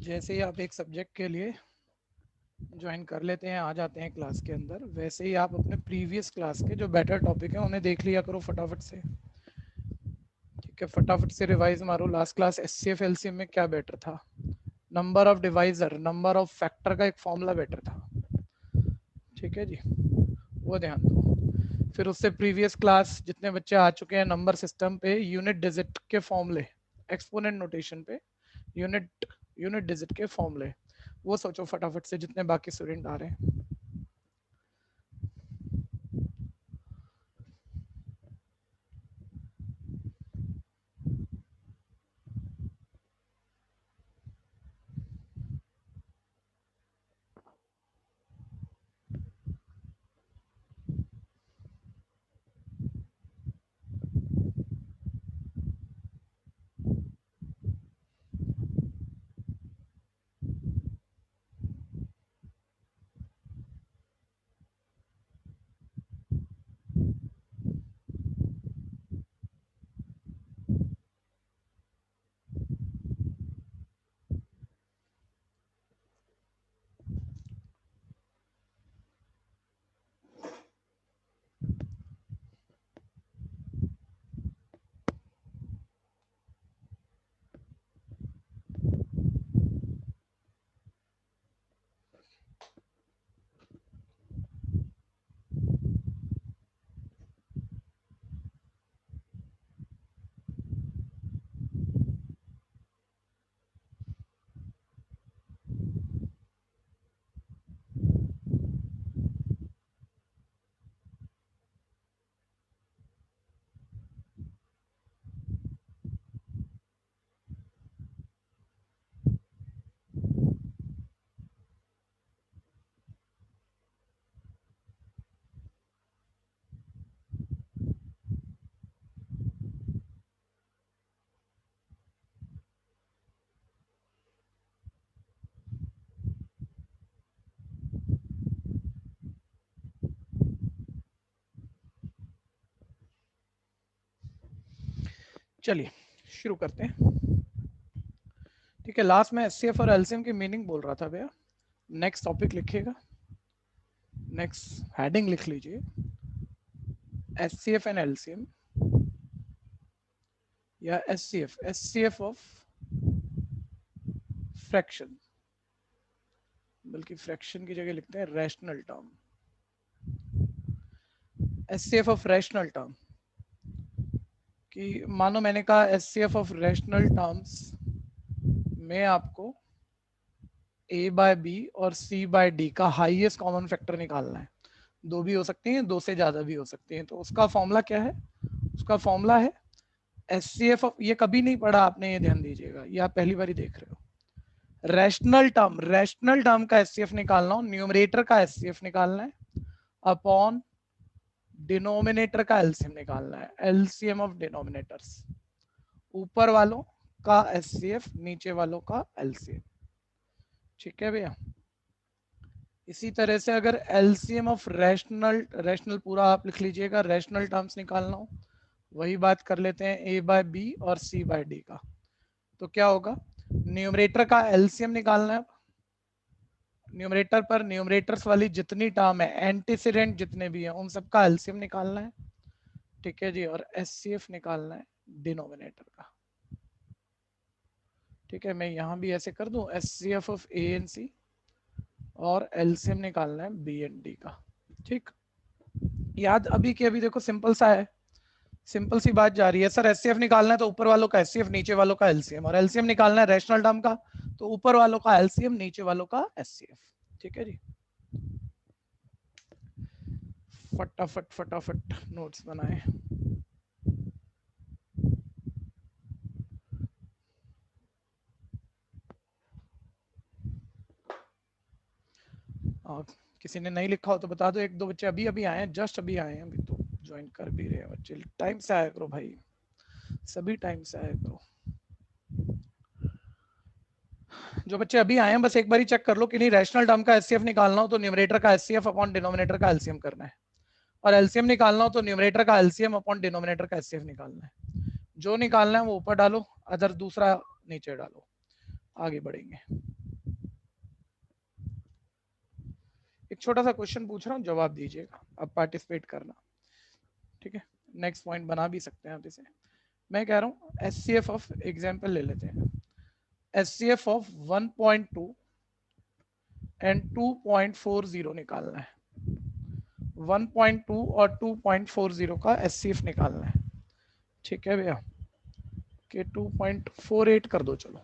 जैसे ही आप एक सब्जेक्ट के लिए ज्वाइन कर लेते हैं, आ जाते हैं क्लास के अंदर, वैसे ही आप अपने प्रीवियस क्लास के जो बेटर टॉपिक है उन्हें देख लिया करो फटाफट से। ठीक है, फटाफट से रिवाइज मारो। लास्ट क्लास एचसीएफ एलसीएम में क्या बेटर था? Number of divisor, number of factor का एक फॉर्मूला बेटर था। ठीक है जी, वो ध्यान दो। फिर उससे प्रीवियस क्लास जितने बच्चे आ चुके हैं नंबर सिस्टम पे, यूनिट डिजिट के फॉर्मूले, एक्सपोनेंट नोटेशन पे यूनिट यूनिट डिजिट के फॉर्मूले, वो सोचो फटाफट से जितने बाकी स्टूडेंट आ रहे हैं। चलिए शुरू करते हैं। ठीक है, लास्ट में एचसीएफ और एलसीएम की मीनिंग बोल रहा था भैया। नेक्स्ट टॉपिक लिखिएगा, नेक्स्ट हेडिंग लिख लीजिए, एचसीएफ एंड एलसीएम या एचसीएफ ऑफ फ्रैक्शन, बल्कि फ्रैक्शन की जगह लिखते हैं rational term. HCF of rational term कि मानो मैंने कहा एचसीएफ ऑफ रैशनल टर्म्स में आपको a बाय बी और c बाय डी का हाईएस्ट कॉमन फैक्टर निकालना है। दो भी हो सकती हैं, दो से ज्यादा भी हो सकती हैं। तो उसका फॉर्मूला क्या है? उसका फॉर्मूला है एचसीएफ ऑफ, ये कभी नहीं पढ़ा आपने, ये ध्यान दीजिएगा, ये आप पहली बार ही देख रहे हो। रैशनल टर्म का एचसीएफ निकालना हो, न्यूमरेटर का एचसीएफ निकालना है अपॉन डिनोमिनेटर का एलसीएम निकालना है, एलसीएम ऑफ डिनोमिनेटर्स। ऊपर वालों का एचसीएफ, नीचे वालों का एलसीएम। ठीक है भैया। इसी तरह से अगर एलसीएम ऑफ रैशनल पूरा आप लिख लीजिएगा, रैशनल टर्म्स निकालना हो, वही बात कर लेते हैं ए बाय बी और सी बाय डी का। तो क्या होगा? न्यूमरेटर का एलसीएम निकालना है। न्यूमरेटर पर न्यूमरेटर्स वाली जितनी टर्म है, एंटीसीडेंट जितने भी हैं, उन सबका एलसीएम निकालना है। ठीक है जी, और एचसीएफ निकालना है डिनोमिनेटर का। ठीक है, मैं यहां भी ऐसे कर दूं, एचसीएफ ऑफ ए एंड सी, और एलसीएम निकालना है बी एंड डी का। ठीक, याद अभी के अभी देखो सिंपल सा है, सिंपल सी बात जा रही है। सर एचसीएफ निकालना है तो ऊपर वालों का एचसीएफ, नीचे वालों का एलसीएम, और एलसीएम निकालना है रैशनल टर्म का, तो ऊपर वालों का एलसीएम, नीचे वालों का एचसीएफ। ठीक है जी, फटाफट फटाफट नोट्स बनाए। और किसी ने नहीं लिखा हो तो बता दो, एक दो बच्चे अभी अभी आए हैं, जस्ट अभी आए हैं, अभी तो ज्वाइन कर भी रहे हैं बच्चे। टाइम से आया करो भाई, सभी टाइम से आया करो। जो बच्चे अभी आए हैं बस एक बार ही चेक कर लो कि नहीं, रैशनल टर्म का एचसीएफ निकालना हो तो न्यूमरेटर का एचसीएफ अपॉन डिनोमिनेटर का एलसीएम करना है, और एलसीएम निकालना हो तो न्यूमरेटर का एलसीएम अपॉन डिनोमिनेटर का एचसीएफ निकालना है। जो निकालना है वो ऊपर डालो, अदर दूसरा नीचे डालो, आगे बढ़ेंगे। एक छोटा सा क्वेश्चन पूछ रहा हूँ, जवाब दीजिएगा, अब पार्टिसिपेट करना, ठीक है। नेक्स्ट पॉइंट बना भी सकते हैं आप इसे। मैं कह रहा हूँ एचसीएफ ऑफ, एग्जांपल ले लेते हैं, एचसीएफ ऑफ 1.2 एंड 2.40 निकालना है। 1.2 और 2.40 का एचसीएफ निकालना है, ठीक है भैया, कि 2.48 कर दो, चलो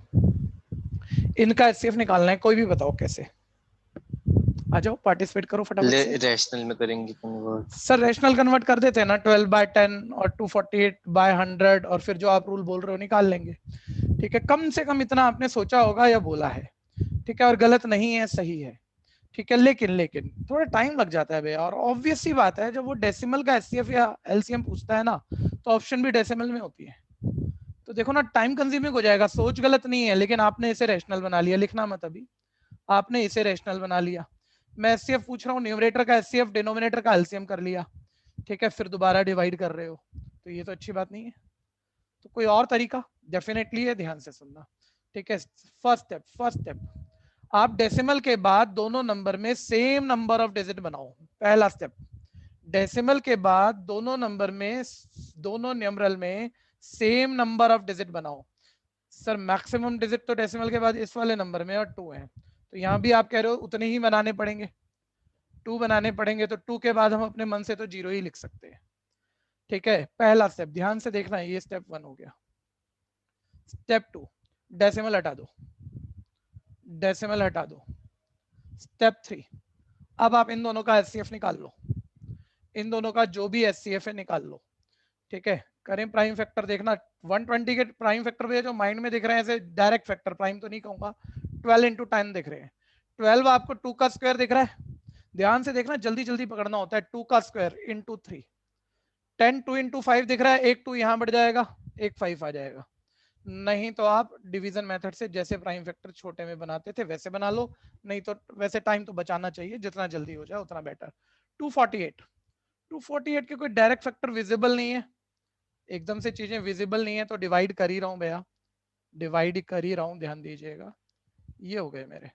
इनका एचसीएफ निकालना है, कोई भी बताओ कैसे। आ जाओ पार्टिसिपेट करो फटाफट से। रैशनल में करेंगे कन्वर्ट। सर रैशनल कन्वर्ट कर देते हैं ना, 12/10 और 248/100, और फिर जो आप रूल बोल रहे हो निकाल लेंगे, ठीक है। कम से कम इतना आपने सोचा होगा या बोला है, ठीक है, और गलत नहीं है, सही है, ठीक है। लेकिन थोड़ा टाइम लग जाता है भैया, और ऑब्वियस सी बात है, जब वो डेसिमल का एचसीएफ या एलसीएम पूछता है ना, तो ऑप्शन भी डेसिमल में होती है, तो देखो ना टाइम कंज्यूमिंग हो जाएगा। सोच गलत नहीं है, लेकिन आपने इसे रैशनल बना लिया, लिखना मत अभी, आपने इसे रैशनल बना लिया। मैं एचसीएफ पूछ रहा हूँ, न्यूमरेटर का एचसीएफ, डिनोमिनेटर का एलसीएम कर लिया, ठीक है, फिर दोबारा डिवाइड कर रहे हो, तो ये तो अच्छी बात नहीं है। तो कोई और तरीका डेफिनेटली है, ध्यान से सुनना, ठीक है। फर्स्ट स्टेप, आप डेसिमल के बाद दोनों नंबर में सेम नंबर ऑफ डिजिट बनाओ। पहला स्टेप, डेसिमल के बाद दोनों नंबर में, दोनों न्यूमरल में सेम नंबर ऑफ डिजिट बनाओ। सर मैक्सिमम डिजिट तो डेसिमल के बाद इस वाले नंबर में और 2 है, तो यहाँ भी आप कह रहे हो उतने ही बनाने पड़ेंगे, 2 बनाने पड़ेंगे, तो 2 के बाद हम अपने मन से तो 0 ही लिख सकते हैं, ठीक है। पहला स्टेप ध्यान से देखना है, ये स्टेप 1 हो गया। स्टेप 2, डेसिमल हटा दो, डेसिमल हटा दो। स्टेप 3, अब आप इन दोनों का एचसीएफ निकाल लो, इन दोनों का जो भी एचसीएफ है निकाल लो, ठीक है। करें प्राइम फैक्टर, देखना 120 के प्राइम फैक्टर भी जो माइंड में दिख रहे हैं ऐसे डायरेक्ट फैक्टर, प्राइम तो नहीं कहूंगा, 12 इंटू 10 दिख रहे हैं। 12 आपको 2 का स्क्वायर दिख रहा है, ध्यान से देखना, जल्दी जल्दी पकड़ना होता है, 2 का स्क्वायर इंटू 3। 10 2 इंटू 5 दिख रहा है, एक 2 यहाँ बढ़ जाएगा, एक 5 आ जाएगा। नहीं तो आप डिवीजन मेथड से जैसे प्राइम फैक्टर छोटे में बनाते थे वैसे बना लो, नहीं तो वैसे टाइम तो बचाना चाहिए, जितना जल्दी हो जाए उतना बेटर। 248 के कोई डायरेक्ट फैक्टर विजिबल नहीं है, एकदम से चीजें विजिबल नहीं है, तो डिवाइड कर ही रहा हूं भैया, डिवाइड कर ही रहा हूं, ध्यान दीजिएगा, ये हो गए मेरे,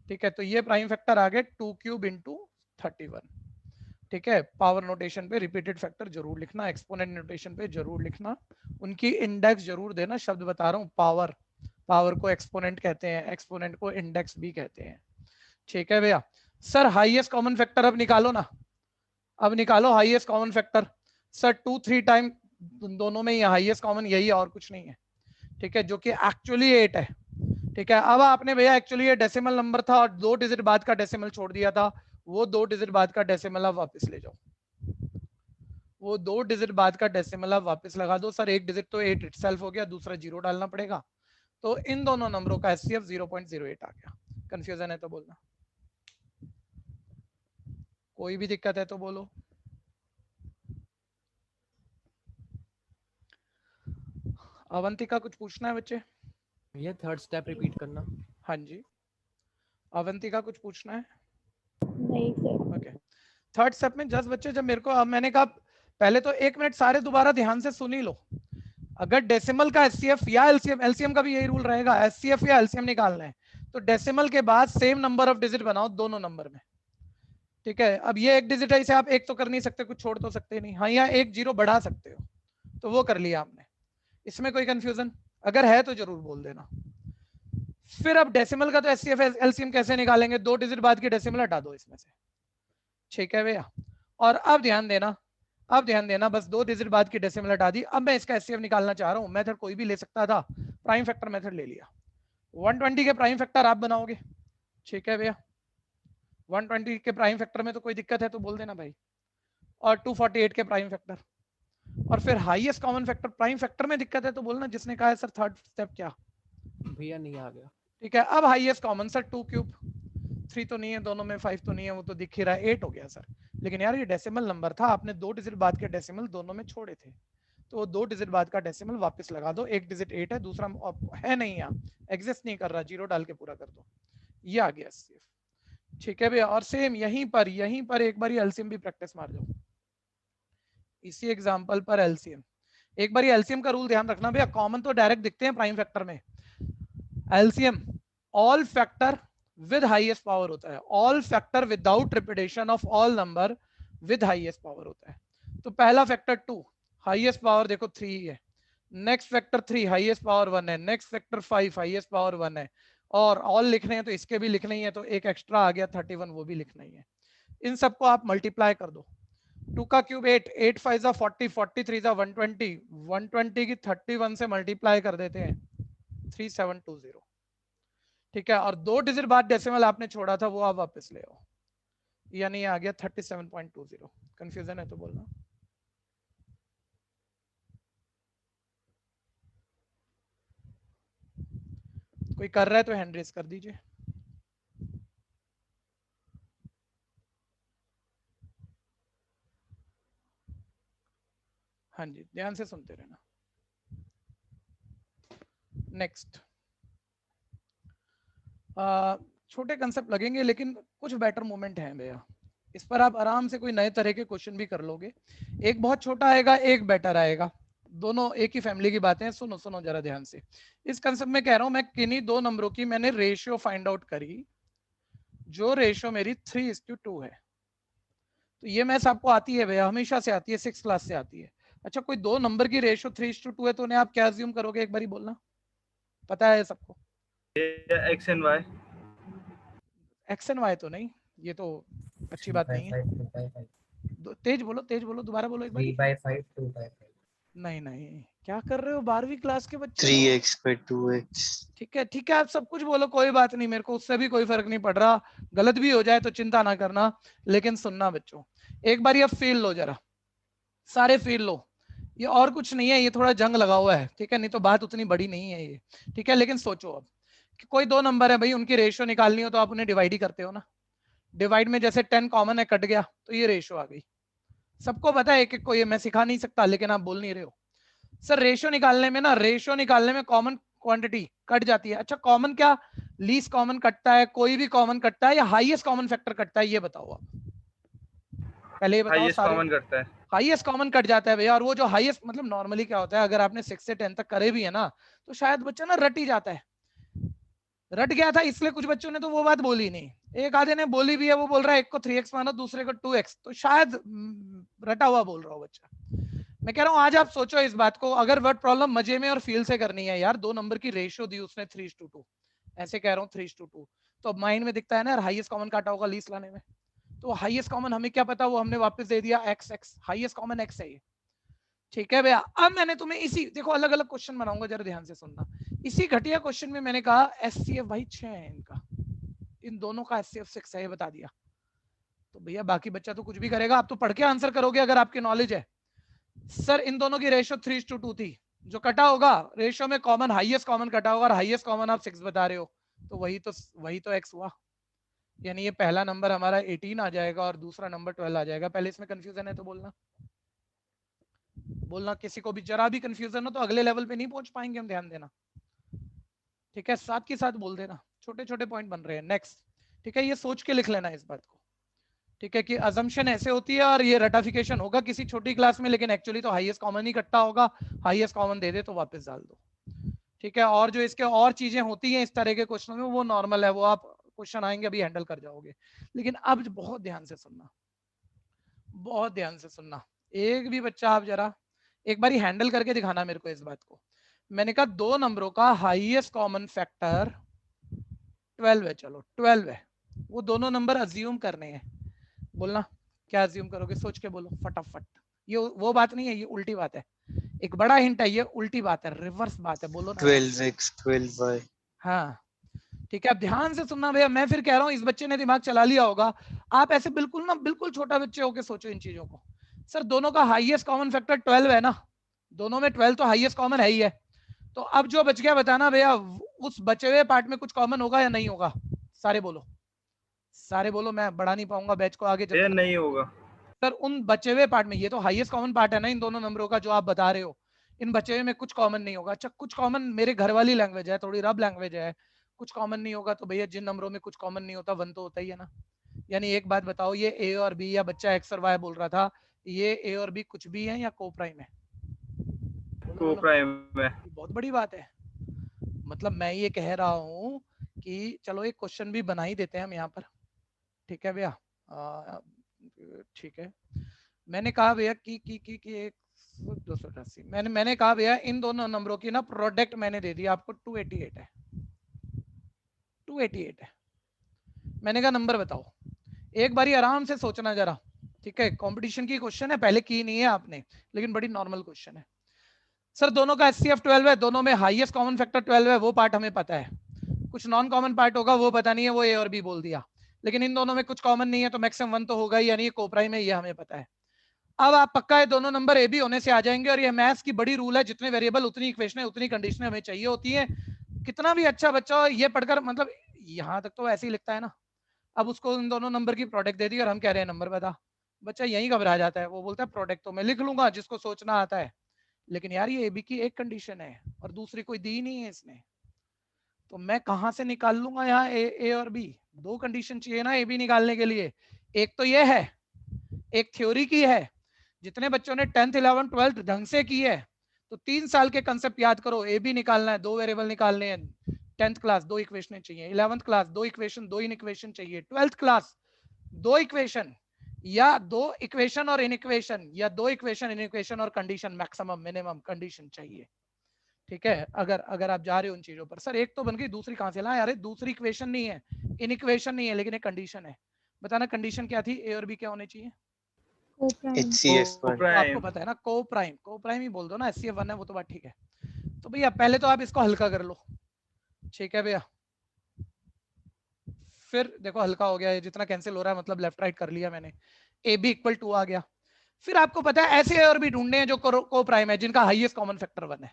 ठीक है। तो ये प्राइम फैक्टर आ गए 2 क्यूब इंटू 31, ठीक है। पावर नोटेशन पे रिपीटेड फैक्टर जरूर लिखना, एक्सपोनेंट नोटेशन पे जरूर लिखना, उनकी इंडेक्स जरूर देना। शब्द बता रहा हूँ, पावर, पावर को एक्सपोनेंट कहते हैं, एक्सपोनेंट को इंडेक्स भी कहते हैं, ठीक है भैया। सर हाईएस्ट कॉमन फैक्टर अब निकालो ना, अब निकालो highest common factor. Sir 2 3 time दोनों में ही हाईएस्ट कॉमन यही है और कुछ नहीं है, ठीक है, जो कि एक्चुअली 8 है, ठीक है। अब आपने भैया एक्चुअली ये डेसिमल नंबर था और 2 डिजिट बाद का डेसिमल छोड़ दिया था, वो 2 डिजिट बाद का डेसिमल आप वापस ले जाओ, वो 2 डिजिट बाद का डेसिमल आप वापस लगा दो। सर एक डिजिट तो 8 इटसेल्फ हो गया, दूसरा 0 डालना पड़ेगा, तो इन दोनों नंबरों का एचसीएफ 0.08 आ गया। कंफ्यूजन है तो बोलना, कोई भी दिक्कत है तो बोलो। अवंतिका कुछ पूछना है बच्चे? ये थर्ड स्टेप रिपीट करना। हाँ जी, अवंतिका कुछ पूछना है? नहीं सर। ओके, थर्ड स्टेप में जस्ट बच्चे, जब मेरे को, अब मैंने कहा पहले तो 1 मिनट सारे दोबारा ध्यान से सुन ही लो। अगर डेसिमल का एचसीएफ या एलसीएम, एलसीएम का भी यही रूल रहेगा, एचसीएफ या एलसीएम निकालना है तो डेसिमल के बाद सेम नंबर ऑफ डिजिट बनाओ दोनों नंबर में, ठीक है। अब ये एक डिजिट है, इसे आप एक तो कर नहीं सकते, कुछ छोड़ तो सकते नहीं, हाँ यहाँ एक 0 बढ़ा सकते हो, तो वो कर लिया आपने। इसमें कोई कंफ्यूजन अगर है तो जरूर बोल देना। फिर अब डेसिमल का तो एचसीएफ एलसीएम कैसे निकालेंगे, 2 डिजिट बाद की डेसिमल हटा दो इसमें से, ठीक है भैया। और अब ध्यान देना, अब ध्यान देना, बस 2 डिजिट बाद की डेसिमल हटा दी। अब मैं इसका एचसीएफ निकालना चाह रहा हूं, मेथड कोई भी ले सकता था, प्राइम फैक्टर मेथड ले लिया। 120 के प्राइम फैक्टर आप बनाओगे, ठीक है भैया। 120 के प्राइम फैक्टर में तो कोई दिक्कत है तो बोल देना भाई, और 248 के प्राइम फैक्टर, और फिर highest common factor. Prime factor में दिक्कत है तो बोलना, जिसने कहा है सर थर्ड स्टेप क्या? भैया नहीं आ गया। ठीक है, अब हाईएस्ट कॉमन सर 2 क्यूब, 3 तो नहीं है दोनों में, 5 तो नहीं है, वो तो दिख ही रहा है, 8 हो गया सर। लेकिन यार ये डेसिमल नंबर था, आपने 2 डिजिट बाद के डेसिमल दोनों में छोड़े थे, तो 2 डिजिट बाद का डेसिमल वापस लगा दो। एक डिजिट 8 है, दूसरा है नहीं, यहाँ एग्जिस्ट नहीं कर रहा, 0 डाल के पूरा कर दो, ये आ गया सिर्फ, ठीक है भैया। और सेम यहीं पर एक बार एलसीएम भी प्रैक्टिस मार जाओ, इसी एग्जांपल पर एलसीएम, एक बार एलसीएम का रूल ध्यान रखना भैया, कॉमन तो डायरेक्ट दिखते हैं प्राइम फैक्टर में। LCM all factor with highest power होता है, all factor without repetition of all number with highest power होता है। तो पहला फैक्टर 2, हाईएस्ट पावर देखो 3 है, नेक्स्ट फैक्टर 3 हाईएस्ट पावर 1 है, नेक्स्ट फैक्टर 5 हाईएस्ट पावर 1 है, और ऑल लिखने हैं तो इसके भी लिखने ही है, तो एक एक्स्ट्रा आ गया 31, वो भी लिखना ही है। इन सबको आप मल्टीप्लाई कर दो, 2 का क्यूब 8, 8 5 जा 40, 43 जा 120, 120 की 31 से मल्टीप्लाई कर देते हैं 3720। ठीक है, और 2 डिजिट बाद डेसिमल आपने छोड़ा था वो आप वापस ले आओ, यानी आ गया 37.20। कंफ्यूजन है तो बोलना। कोई कर रहा है तो हैंड रेज कर दीजिए। हाँ जी, ध्यान से सुनते रहना। नेक्स्ट, छोटे कंसेप्ट लगेंगे लेकिन कुछ बेटर मोमेंट हैं भैया, इस पर आप आराम से कोई नए तरह के क्वेश्चन भी कर लोगे। एक बहुत छोटा आएगा, एक बेटर आएगा, दोनों एक ही फैमिली की बातें हैं। सुनो सुनो जरा ध्यान से। इस कंसेप्ट में कह रहा हूं मैं, किन्हीं दो नंबरों की मैंने रेशियो फाइंड आउट करी, जो रेशियो मेरी 3:2 है। तो ये मैथ्स आपको आती है भैया, हमेशा से आती है, 6th क्लास से आती है। अच्छा, कोई दो नंबर की रेशियो 3:2 है तो उन्हें आप क्या अज्यूम करोगे, एक बारी बोलना, पता है सबको? X and Y. X and Y तो नहीं, ये तो अच्छी बात नहीं है। तेज बोलो, तेज बोलो, दोबारा बोलो एक बार। 3/5 2/5। नहीं नहीं, क्या कर रहे हो 12वीं क्लास के बच्चे? 3x by 2x। ठीक है ठीक है, आप सब कुछ बोलो, कोई बात नहीं, मेरे को उससे भी कोई फर्क नहीं पड़ रहा, गलत भी हो जाए तो चिंता ना करना, लेकिन सुनना बच्चों, एक बार ये फील लो जरा, सारे फील लो। ये और कुछ नहीं है, ये थोड़ा जंग लगा हुआ है, ठीक है, नहीं तो बात उतनी बड़ी नहीं है ये, ठीक है। लेकिन सोचो अब कि कोई दो नंबर है भाई, उनकी रेशियो निकालनी हो तो आप उन्हें डिवाइड ही करते हो ना। डिवाइड में जैसे 10 कॉमन है, कट गया तो ये रेशियो आ गई। सबको पता है, एक एक को ये मैं सिखा नहीं सकता, लेकिन आप बोल नहीं रहे हो। सर रेशियो निकालने में ना, रेशियो निकालने में कॉमन क्वांटिटी कट जाती है। अच्छा, कॉमन क्या, लीस्ट कॉमन कटता है, कोई भी कॉमन कटता है, या हाईएस्ट कॉमन फैक्टर कटता है, ये बताओ आप पहले, ये बताओ। हाईएस्ट सारे कॉमन करता है। हाईएस्ट कॉमन कट जाता है भैया, और वो जो हाईएस्ट मतलब नॉर्मली क्या होता है, अगर आपने 6 से 10 तक करे भी है ना, तो शायद बच्चा ना रट ही जाता है। रट गया था इसलिए कुछ बच्चों ने तो वो बात बोली नहीं, एक आधे ने बोली भी है, वो बोल रहा है एक को 3x मानो, दूसरे को 2x, तो शायद रटा हुआ बोल रहा हो बच्चा। मैं कह रहा हूं आज आप सोचो इस बात को, अगर वर्ड प्रॉब्लम मजे में और फील से करनी है यार, दो नंबर की रेशियो दी उसने 3:2, ऐसे कह रहा हूँ 3:2, तो अब माइंड में दिखता है ना यार, हाईएस्ट कॉमन काटा होगा लीस्ट लाने में, तो हाईएस्ट कॉमन हमें क्या पता, वो हमने वापस दे दिया x, हाईएस्ट कॉमन x है ये, ठीक है भैया। अब मैंने तुम्हें इसी, देखो अलग अलग क्वेश्चन बनाऊंगा, जरा ध्यान से सुनना। इसी घटिया क्वेश्चन में मैंने कहा एचसीएफ भाई 6 है इनका, इन दोनों का एचसीएफ 6 है, ये बता दिया, तो भैया बाकी बच्चा तो कुछ भी करेगा, आप तो पढ़ के आंसर करोगे अगर आपकी नॉलेज है। सर इन दोनों की रेशियो 3:2 थी, जो कटा होगा रेशियो में कॉमन, हाईएस्ट कॉमन कटा होगा, और हाईएस्ट कॉमन आप 6 बता रहे हो, तो वही तो x हुआ, यानी ये पहला नंबर हमारा 18 आ जाएगा और दूसरा नंबर 12 आ जाएगा। पहले इसमें कंफ्यूजन है तो बोलना, बोलना, किसी को भी जरा भी कंफ्यूजन हो तो अगले लेवल पे नहीं पहुंच पाएंगे हम, ध्यान देना, ठीक है, साथ के साथ बोल देना, छोटे छोटे पॉइंट बन रहे हैं। नेक्स्ट, ठीक है, ये सोच के लिख लेना इस बात को, ठीक है, कि अजम्पशन ऐसे होती है और ये रटाफिकेशन होगा किसी छोटी क्लास में, लेकिन एक्चुअली तो हाईएस्ट कॉमन ही कटता होगा, हाईएस्ट कॉमन दे दे तो वापस डाल दो, ठीक है। और जो इसके और चीजें होती हैं इस तरह के क्वेश्चन में, वो नॉर्मल है, वो आप क्वेश्चन आएंगे अभी हैंडल कर जाओगे। लेकिन अब बहुत ध्यान से सुनना, बहुत ध्यान से सुनना, एक भी बच्चा आप जरा एक बारी हैंडल करके दिखाना मेरे को इस बात को। मैंने कहा दो नंबरों का हाईएस्ट कॉमन फैक्टर 12 है, चलो 12 है, वो दोनों नंबर अज्यूम करने हैं, बोलना क्या अज्यूम करोगे, सोच के बोलो फटाफट। ये वो बात नहीं है, ये उल्टी बात है, एक बड़ा हिंट है, ये उल्टी बात है, रिवर्स बात है, बोलो ना। 12x 12y। हाँ ठीक है, अब ध्यान से सुनना भैया, मैं फिर कह रहा हूँ इस बच्चे ने दिमाग चला लिया होगा, आप ऐसे बिल्कुल ना, बिल्कुल छोटा बच्चे होके सोचो इन चीजों को। सर दोनों का हाईएस्ट कॉमन फैक्टर 12 है ना, दोनों में 12 तो हाईएस्ट कॉमन है ही है, तो अब जो बच गया बताना भैया, उस बचे हुए पार्ट में कुछ कॉमन होगा या नहीं होगा, सारे बोलो, सारे बोलो, मैं बढ़ा नहीं पाऊंगा बैच को आगे, जब नहीं होगा सर उन बचे हुए पार्ट में, ये तो हाईएस्ट कॉमन पार्ट है ना इन दोनों नंबरों का जो आप बता रहे हो, इन बचे हुए में कुछ कॉमन नहीं होगा। अच्छा, कुछ कॉमन मेरे घर वाली लैंग्वेज है, थोड़ी रब लैंग्वेज है, कुछ कॉमन नहीं होगा, तो भैया जिन नंबरों में कुछ कॉमन नहीं होता, वन तो होता ही है ना। यानी एक बात बताओ, ये ए और बी, या बच्चा एक्स और वाई बोल रहा था, ये ए और बी कुछ भी है या को प्राइम है? को प्राइम है। बहुत बड़ी बात है, मतलब मैं ये कह रहा हूं कि चलो एक क्वेश्चन भी बना ही देते हैं हम यहाँ पर, ठीक है भैया। ठीक है, मैंने कहा भैया कि एक 288, मैंने कहा भैया इन दोनों नंबरों की ना प्रोडक्ट मैंने दे दिया आपको 288 है, 288 है। मैंने कहा नंबर बताओ, एक बारी आराम से सोचना जरा, ठीक है। कंपटीशन की क्वेश्चन है, पहले की नहीं है आपने, लेकिन बड़ी नॉर्मल क्वेश्चन है। सर दोनों का HCF 12 है, दोनों में हाईएस्ट कॉमन फैक्टर 12 है, वो पार्ट हमें पता है। कुछ नॉन कॉमन पार्ट होगा वो पता नहीं है, वो A और B बोल दिया, लेकिन इन दोनों में कुछ कॉमन नहीं है तो मैक्सिमम 1 तो होगा ही, यानी ये कोप्राइम है, ये हमें पता है। अब आप पक्का है दोनों नंबर A B होने से आ जाएंगे, और ये मैथ्स की बड़ी रूल है, जितने वेरिएबल उतनी इक्वेशन उतनी कंडीशन हमें चाहिए होती है। कितना भी अच्छा बच्चा हो ये पढ़कर, मतलब यहाँ तक तो ऐसे ही लिखता है ना। अब उसको इन दोनों नंबर की प्रोडक्ट दे दी और हम कह रहे हैं नंबर बता, बच्चा यही घबरा जाता है, वो बोलता है प्रोडक्ट तो मैं लिख लूंगा जिसको सोचना आता है, लेकिन यार ये AB की एक कंडीशन है और दूसरी कोई दी नहीं है इसने, तो मैं कहां से निकाल लूंगा यहाँ A और B? दो कंडीशन चाहिए ना AB निकालने के लिए, एक तो ये है, एक थ्योरी की है। जितने बच्चों ने 10th 11th 12th ढंग से की है, तो 3 साल के कंसेप्ट याद करो। AB निकालना है, 2 वेरिएबल निकालने हैं। 10th क्लास 2 इक्वेशन चाहिए, 11th class 2 equation 2 in equation चाहिए, 12th क्लास 2 इक्वेशन या 2 इक्वेशन और इन इक्वेशन, या 2 इक्वेशन इन इक्वेशन और कंडीशन, मैक्सिमम मिनिमम कंडीशन चाहिए, ठीक है। अगर आप जा रहे हो उन चीजों पर, सर एक तो बन गई, दूसरी कहां से ला यार? दूसरी इक्वेशन नहीं है, इन इक्वेशन नहीं है, लेकिन एक कंडीशन है। बताना कंडीशन क्या थी? A और B क्या होने चाहिए? कोप्राइम। HCF 1 तो आपको पता है ना, को प्राइम ही बोल दो ना, HCF 1 है वो तो बात ठीक है। तो भैया पहले तो आप इसको हल्का कर लो, ठीक है भैया। फिर देखो हल्का हो गया है, जितना कैंसिल हो रहा है, मतलब लेफ्ट राइट कर लिया मैंने, AB = 2 आ गया। फिर आपको पता है ऐसे A और B ढूंढने हैं जो को प्राइम है, जिनका हाईएस्ट कॉमन फैक्टर 1 है।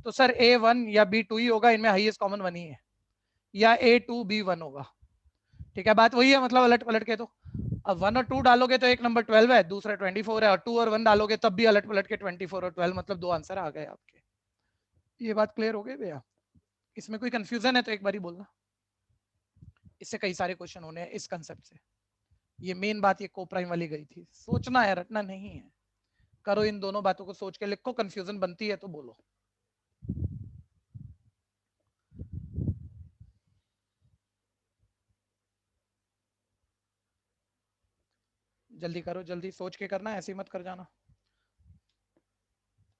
तो सर A1 या B2 ही होगा, इनमें हाईएस्ट कॉमन 1 ही है, या A2 B1 होगा, ठीक है। बात वही है, मतलब अलट पलट के। तो अब 1 और 2 डालोगे तो एक नंबर 12 है, दूसरा 24 है, और 2 और 1 डालोगे तब भी अलट पलट के 24 और 12, मतलब 2 आंसर आ गए आपके। ये बात क्लियर हो गई भैया? इसमें कोई कंफ्यूजन है तो एक बारी बोलना। इससे कई सारे क्वेश्चन होने हैं इस कंसेप्ट से। ये मेन बात ये कोप्राइम वाली गई थी, सोचना है, रटना नहीं है। करो इन दोनों बातों को सोच के लिखो, कंफ्यूजन बनती है तो बोलो। जल्दी करो, जल्दी सोच के करना, ऐसे ही मत कर जाना।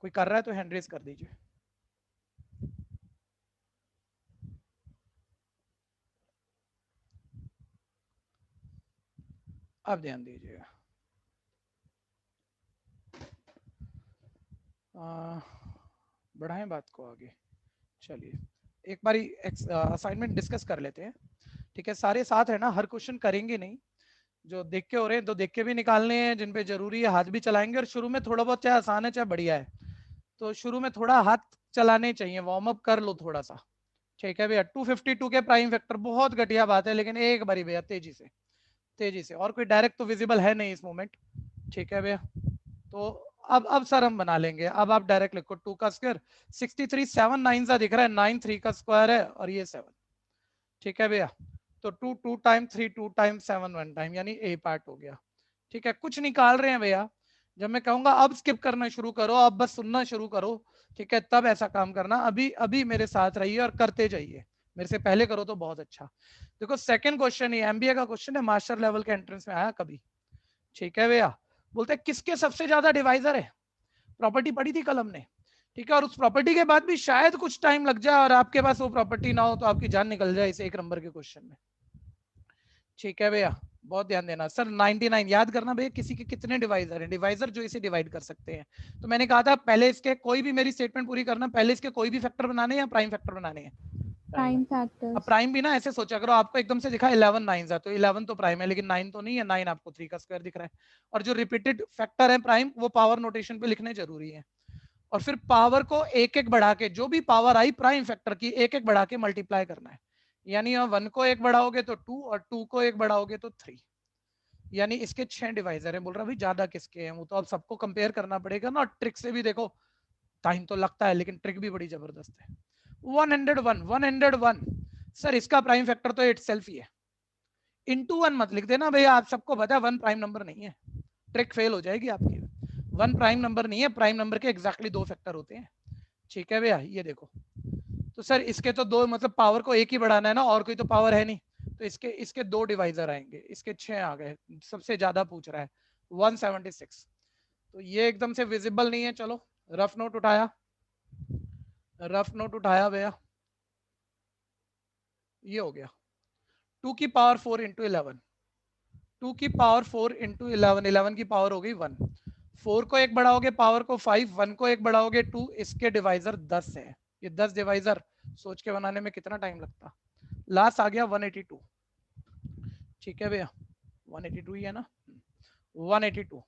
कोई कर रहा है तो हैंड रेज कर दीजिए। अब ध्यान दीजिएगा, बढ़ाएं बात को आगे। चलिए एक बारी असाइनमेंट डिस्कस कर लेते हैं, ठीक है। सारे साथ है ना, हर क्वेश्चन करेंगे नहीं, जो देख के हो रहे हैं तो देख के भी निकालने हैं, जिन पे जरूरी है हाथ भी चलाएंगे। और शुरू में थोड़ा बहुत, चाहे आसान है चाहे बढ़िया है, तो शुरू में थोड़ा हाथ चलाने चाहिए, वार्म अप कर लो थोड़ा सा, ठीक है भैया। 252 के प्राइम फैक्टर बहुत घटिया बात है, लेकिन एक बारी भैया तेजी से, तेजी से, और कोई डायरेक्ट तो विजिबल है नहीं इस मोमेंट, ठीक है भैया। तो अब सर हम बना लेंगे। अब आप डायरेक्ट लिखो 2 का स्क्वायर 63, 7 9 सा दिख रहा है, 9 3 का स्क्वायर है, और ये 7, ठीक है भैया। तो 2 2 टाइम 3 2 टाइम 7 1 टाइम, यानी A पार्ट हो गया, ठीक है। कुछ निकाल रहे हैं भैया, जब मैं कहूंगा अब स्किप करना शुरू करो, अब बस सुनना शुरू करो, ठीक है, तब ऐसा काम करना। अभी अभी मेरे साथ रहिए और करते जाइए, मेरे से पहले करो तो बहुत अच्छा। देखो सेकंड क्वेश्चन, ये MBA का क्वेश्चन है, मास्टर लेवल के एंट्रेंस में आया कभी, ठीक है भैया। बोलते हैं किसके सबसे ज्यादा डिवाइजर है? प्रॉपर्टी पढ़ी थी कल हमने, ठीक है। और उस प्रॉपर्टी के बाद भी शायद कुछ टाइम लग जाए और आपके पास वो प्रॉपर्टी ना हो तो आपकी जान निकल जाए इस एक नंबर के क्वेश्चन में, ठीक है भैया। बहुत ध्यान देना सर। 99 याद करना भैया, किसी के कितने डिवाइजर हैं, डिवाइजर जो इसे डिवाइड कर सकते हैं। तो मैंने कहा था पहले इसके, कोई भी मेरी स्टेटमेंट पूरी करना, पहले इसके कोई भी फैक्टर बनाने हैं या प्राइम फैक्टर बनाने हैं? प्राइम अब फैक्टर्स। प्राइम भी ना ऐसे सोचा करो, आपको एकदम से दिखा 11 9 है, तो 11 तो प्राइम है, लेकिन 9 तो नहीं है, 9 आपको 3 का स्क्वायर दिख रहा है। और जो रिपीटेड फैक्टर है प्राइम, वो पावर नोटेशन पे लिखने जरूरी है। और फिर पावर को एक एक बढ़ा के, जो भी पावर आई प्राइम फैक्टर की, एक एक बढ़ा के मल्टीप्लाई करना है। यानी 1 को एक बढ़ाओगे तो 2, और 2 को एक बढ़ाओगे तो 3, यानी इसके 6 डिवाइजर हैं। बोल रहा भाई ज्यादा किसके हैं? वो तो अब सबको कंपेयर करना पड़ेगा ना, ट्रिक से भी देखो, टाइम तो लगता है लेकिन ट्रिक भी बड़ी जबरदस्त है। 101 सर, इसका प्राइम फैक्टर तो इटसेल्फ ही है। इनटू 1 मत लिख देना भैया, आप सबको पता है 1 प्राइम नंबर नहीं है, ट्रिक फेल हो जाएगी आपकी। 1 प्राइम नंबर नहीं है, प्राइम नंबर के एग्जैक्टली 2 फैक्टर होते हैं, ठीक है भैया। ये देखो, तो सर इसके तो दो, मतलब पावर को एक ही बढ़ाना है ना, और कोई तो पावर है नहीं, तो इसके दो डिवाइजर आएंगे, इसके 6 आ गए, सबसे ज्यादा पूछ रहा है 176। तो ये एकदम से विजिबल नहीं है। चलो रफ नोट उठाया, रफ नोट उठाया भैया, ये हो गया 2 की पावर 4 इंटू 11, 2 की पावर 4 इंटू 11, 11 की पावर हो गई 1, 4 को एक बढ़ाओगे पावर को 5, 1 को एक बढ़ाओगे 2, इसके डिवाइजर 10 है। ये 10 डिवाइजर सोच के बनाने में कितना टाइम लगता। लास्ट आ गया 182, ठीक है भैया 182 ही है ना, 182।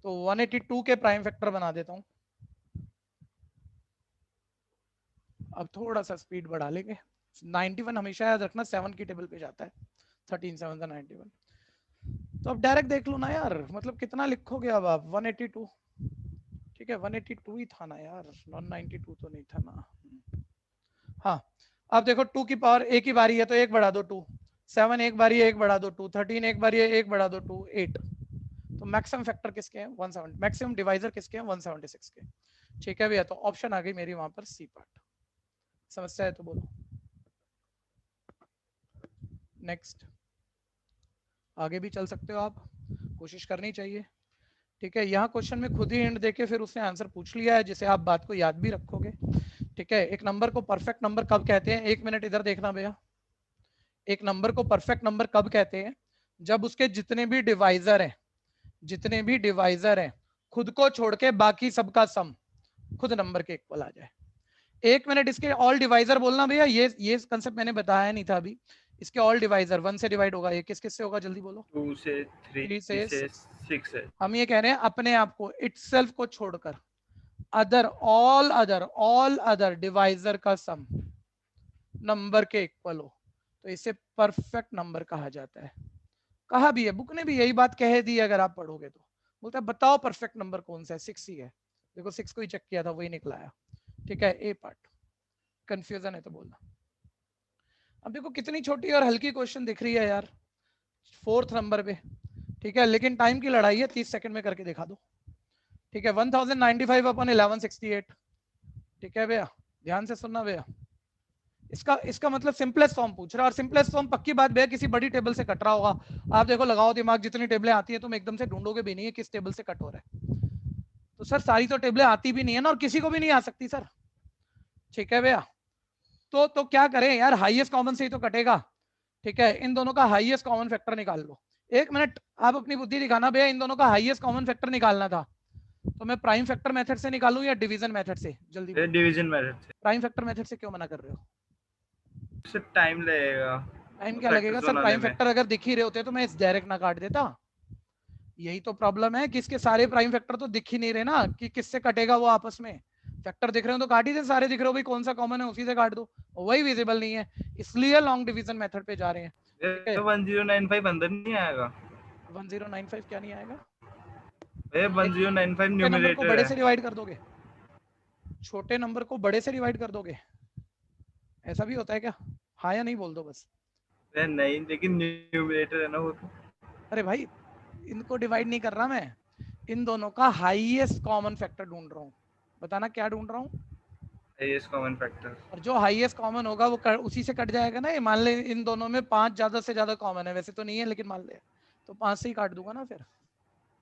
तो 182 के प्राइम फैक्टर बना देता हूं। अब थोड़ा सा स्पीड बढ़ा लेंगे। 91 हमेशा याद रखना 7 की टेबल पे जाता है, 13 7 91। तो अब डायरेक्ट देख लो ना यार, मतलब कितना लिखोगे अब आप 182, ठीक है 182 ही था ना यार, 192 तो नहीं था ना। हाँ अब देखो 2 की पावर एक ही बारी है तो एक बढ़ा दो 2, 7 एक बारी है एक बढ़ा दो 2, 13 एक बारी है एक बढ़ा दो 2, 8। तो मैक्सिमम फैक्टर किसके हैं 170, मैक्सिमम डिवाइजर किसके हैं 176 के, ठीक है भैया। तो ऑप्शन आ गई मेरी वहां पर सी पार्ट। समस्या है तो बोलो। नेक्स्ट, आगे भी चल सकते हो आप, कोशिश करनी चाहिए, ठीक है। यहाँ क्वेश्चन में खुद ही हिंट देके फिर उसने आंसर पूछ लिया है, जिसे आप बात को याद भी रखोगे, ठीक है। एक नंबर को परफेक्ट नंबर कब कहते हैं, 1 मिनट इधर देखना भैया। एक नंबर को परफेक्ट नंबर कब कहते हैं, जब उसके जितने भी डिवाइजर हैं, जितने भी डिवाइजर हैं खुद को छोड़ के बाकी सबका सम खुद नंबर के इक्वल आ जाए। 1 मिनट इसके ऑल डिवाइजर बोलना भैया, ये कंसेप्ट मैंने बताया नहीं था अभी। इसके ऑल डिवाइजर 1 से डिवाइड होगा, ये किस किस से होगा जल्दी बोलो। 2 से 3 से 6 है। हम ये कह रहे हैं अपने आप को इटसेल्फ को छोड़कर ऑल अदर डिवाइजर का सम नंबर के इक्वल हो तो इसे परफेक्ट नंबर कहा जाता है। कहा भी है, बुक ने भी यही बात कह दी, अगर आप पढ़ोगे तो बोलता है बताओ परफेक्ट नंबर कौन सा है, 6 ही है। देखो 6 को ही चेक किया था, वही निकला है, ठीक है। ए पार्ट कंफ्यूजन है तो बोलना। अब देखो कितनी छोटी और हल्की क्वेश्चन दिख रही है यार, 4th नंबर पे, ठीक है। लेकिन टाइम की लड़ाई है, 30 सेकंड में करके दिखा दो, ठीक है। 1095 अपन 1168, ठीक है भैया, ध्यान से सुनना भैया। इसका मतलब सिंपलेस्ट फॉर्म पूछ रहा है, और सिंपलेस्ट फॉर्म पक्की बात भैया किसी बड़ी टेबल से कट रहा होगा। आप देखो लगाओ दिमाग, जितनी टेबलें आती है तुम एकदम से ढूंढोगे भी नहीं है किस टेबल से कट हो रहा है। तो सर सारी तो टेबलें आती भी नहीं है ना, और किसी को भी नहीं आ सकती सर, ठीक है भैया। तो क्या करें यार, हाईएस्ट कॉमन से ही तो कटेगा, ठीक है। इन दोनों का हाईएस्ट कॉमन फैक्टर निकाल लो। 1 मिनट आप अपनी बुद्धि दिखाना भैया, इन दोनों का हाईएस्ट कॉमन फैक्टर निकालना था, तो मैं प्राइम फैक्टर मेथड से निकालूं या डिवीजन मेथड से, जल्दी बोलो। डिवीजन मेथड से। प्राइम फैक्टर मेथड से क्यों मना कर रहे हो? उससे टाइम लगेगा। टाइम क्या लगेगा सर, प्राइम फैक्टर अगर दिख ही रहे होते तो मैं इस डायरेक्ट ना काट देता। यही तो प्रॉब्लम है कि इसके सारे प्राइम फैक्टर तो दिख ही नहीं रहे ना, कि किससे कटेगा वो आपस में। फैक्टर दिख रहे हो तो काट ही दे, सारे दिख रहे हो भाई कौन सा कॉमन है उसी से काट दो, वही विजिबल नहीं है, इसलिए लॉन्ग डिवीजन मेथड पे जा रहे हैं। 1095 अंदर नहीं आएगा। 1095 क्या नहीं आएगा? 1095 नंबर को न्यूमरेटर बड़े है। से डिवाइड कर दोगे, छोटे नंबर को बड़े से डिवाइड कर दोगे, ऐसा भी होता है क्या? हाँ या नहीं बोल दो बस। नहीं, लेकिन न्यूमरेटर है ना वो तो। अरे भाई इनको डिवाइड नहीं कर रहा मैं, इन दोनों का हाईएस्ट कॉमन फैक्टर ढूंढ रहा हूँ। बताना क्या ढूंढ रहा हूँ? Highest common factor. और जो हाईएस्ट कॉमन होगा वो उसी से कट जाएगा ना। ये मान ले इन दोनों में 5 ज्यादा से ज्यादा कॉमन है, वैसे तो नहीं है लेकिन मान ले, तो 5 से ही काट दूंगा ना फिर,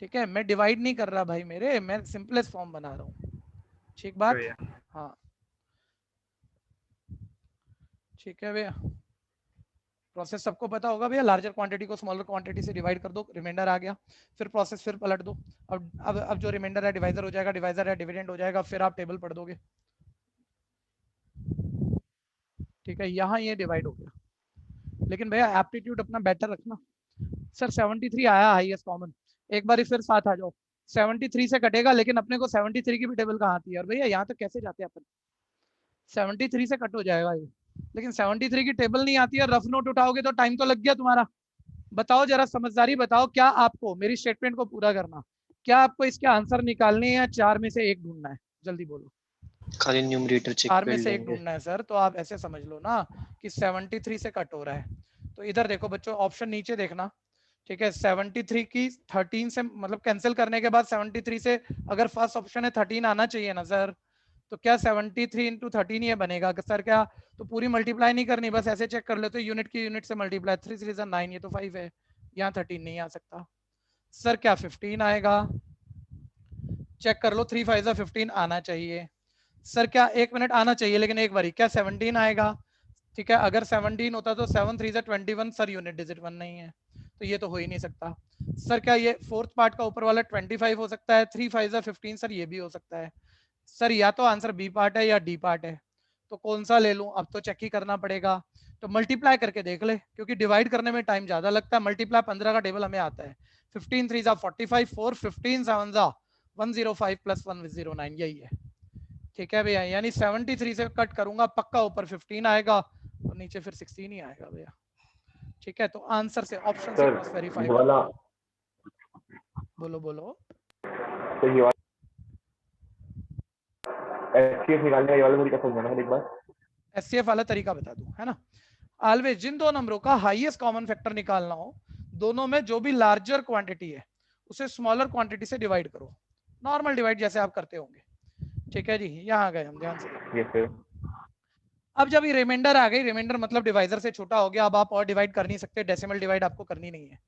ठीक है। मैं डिवाइड नहीं कर रहा भाई मेरे, मैं सिंपलेस्ट फॉर्म बना रहा हूँ, ठीक बात? हाँ ठीक है भैया, प्रोसेस सबको पता होगा भैया। लार्जर क्वांटिटी को स्मॉलर क्वांटिटी से डिवाइड कर दो, रिमाइंडर आ गया, फिर प्रोसेस फिर पलट दो। अब जो रिमाइंडर है डिवाइजर हो जाएगा, डिवाइजर है डिविडेंड हो जाएगा, फिर आप टेबल पढ़ दोगे, ठीक है। यहाँ ये डिवाइड हो गया, लेकिन भैया एप्टीट्यूड अपना बेटर रखना। सर 73 आया हाईएस्ट कॉमन, एक बार फिर साथ आ जाओ, 73 से कटेगा, लेकिन अपने को 73 की भी टेबल कहाँ आती है? और भैया यहाँ तक कैसे जाते हैं अपन, 73 से कट हो जाएगा ये, लेकिन 73 की टेबल नहीं आती है। रफ नोट उठाओगे तो टाइम तो लग गया तुम्हारा। बताओ जरा समझदारी बताओ, क्या आपको मेरी स्टेटमेंट को पूरा करना, क्या आपको इसके आंसर निकालने हैं या 4 में से 1 ढूंढना है? जल्दी बोलो। खाली न्यूमरेटर चेक 4 कर में से 1 लेंगे। ढूंढना है सर, तो आप ऐसे समझ लो ना कि 73 से कट हो रहा है। तो इधर देखो बच्चों, ऑप्शन नीचे देखना, ठीक है। 73 की 13 से मतलब कैंसिल करने के बाद 73 से अगर फर्स्ट ऑप्शन है 13 आना चाहिए ना सर, तो क्या 73 इंटू 13 ये बनेगा कि सर क्या, तो पूरी मल्टीप्लाई नहीं करनी, बस ऐसे चेक कर लेते हो यूनिट की यूनिट से मल्टीप्लाई, 3 3 9, ये तो 5 है, यहाँ 13 नहीं आ सकता। सर क्या 15 आएगा, चेक कर लो, 3 5 15 आना चाहिए। सर क्या 1 मिनट आना चाहिए, लेकिन एक बारी क्या 17 आएगा, ठीक है, अगर 17 होता तो 7 3 21, सर यूनिट डिजिट 1 नहीं है, तो ये तो हो ही नहीं सकता। सर क्या ये फोर्थ पार्ट का ऊपर वाला 25 हो सकता है, 3 5 15, सर ये भी हो सकता है। सर या तो आंसर बी पार्ट है या डी पार्ट है, तो कौन सा ले लूं, अब तो चेक ही करना पड़ेगा। तो मल्टीप्लाई करके देख ले, क्योंकि डिवाइड करने में टाइम ज्यादा लगता है। मल्टीप्लाई 15 का टेबल हमें आता है, 15 3 45, 4 15 7 105 प्लस 109, यही है, ठीक है भैया। यानी 73 से कट करूंगा, पक्का ऊपर 15 आएगा और नीचे फिर 16 ही आएगा भैया, ठीक है। तो आंसर से ऑप्शन से क्रॉस वेरीफाई वाला, बोलो बोलो, तो ये वाला एचसीएफ निकालने का ये वाला तरीका समझाना एक बार। एचसीएफ वाला तरीका बता दूं, है ना। ऑलवेज जिन दो नंबरों का हाईएस्ट कॉमन फैक्टर निकालना हो, दोनों में जो भी लार्जर क्वांटिटी है उसे स्मॉलर क्वांटिटी से डिवाइड करो, नॉर्मल डिवाइड जैसे आप करते होंगे, ठीक है जी। यहाँ आ गए हम, ध्यान से। अब जब ये रिमाइंडर आ गई, रिमाइंडर मतलब डिवाइजर से छोटा हो गया, अब आप और डिवाइड कर नहीं सकते, डेसिमल डिवाइड आपको करनी नहीं है,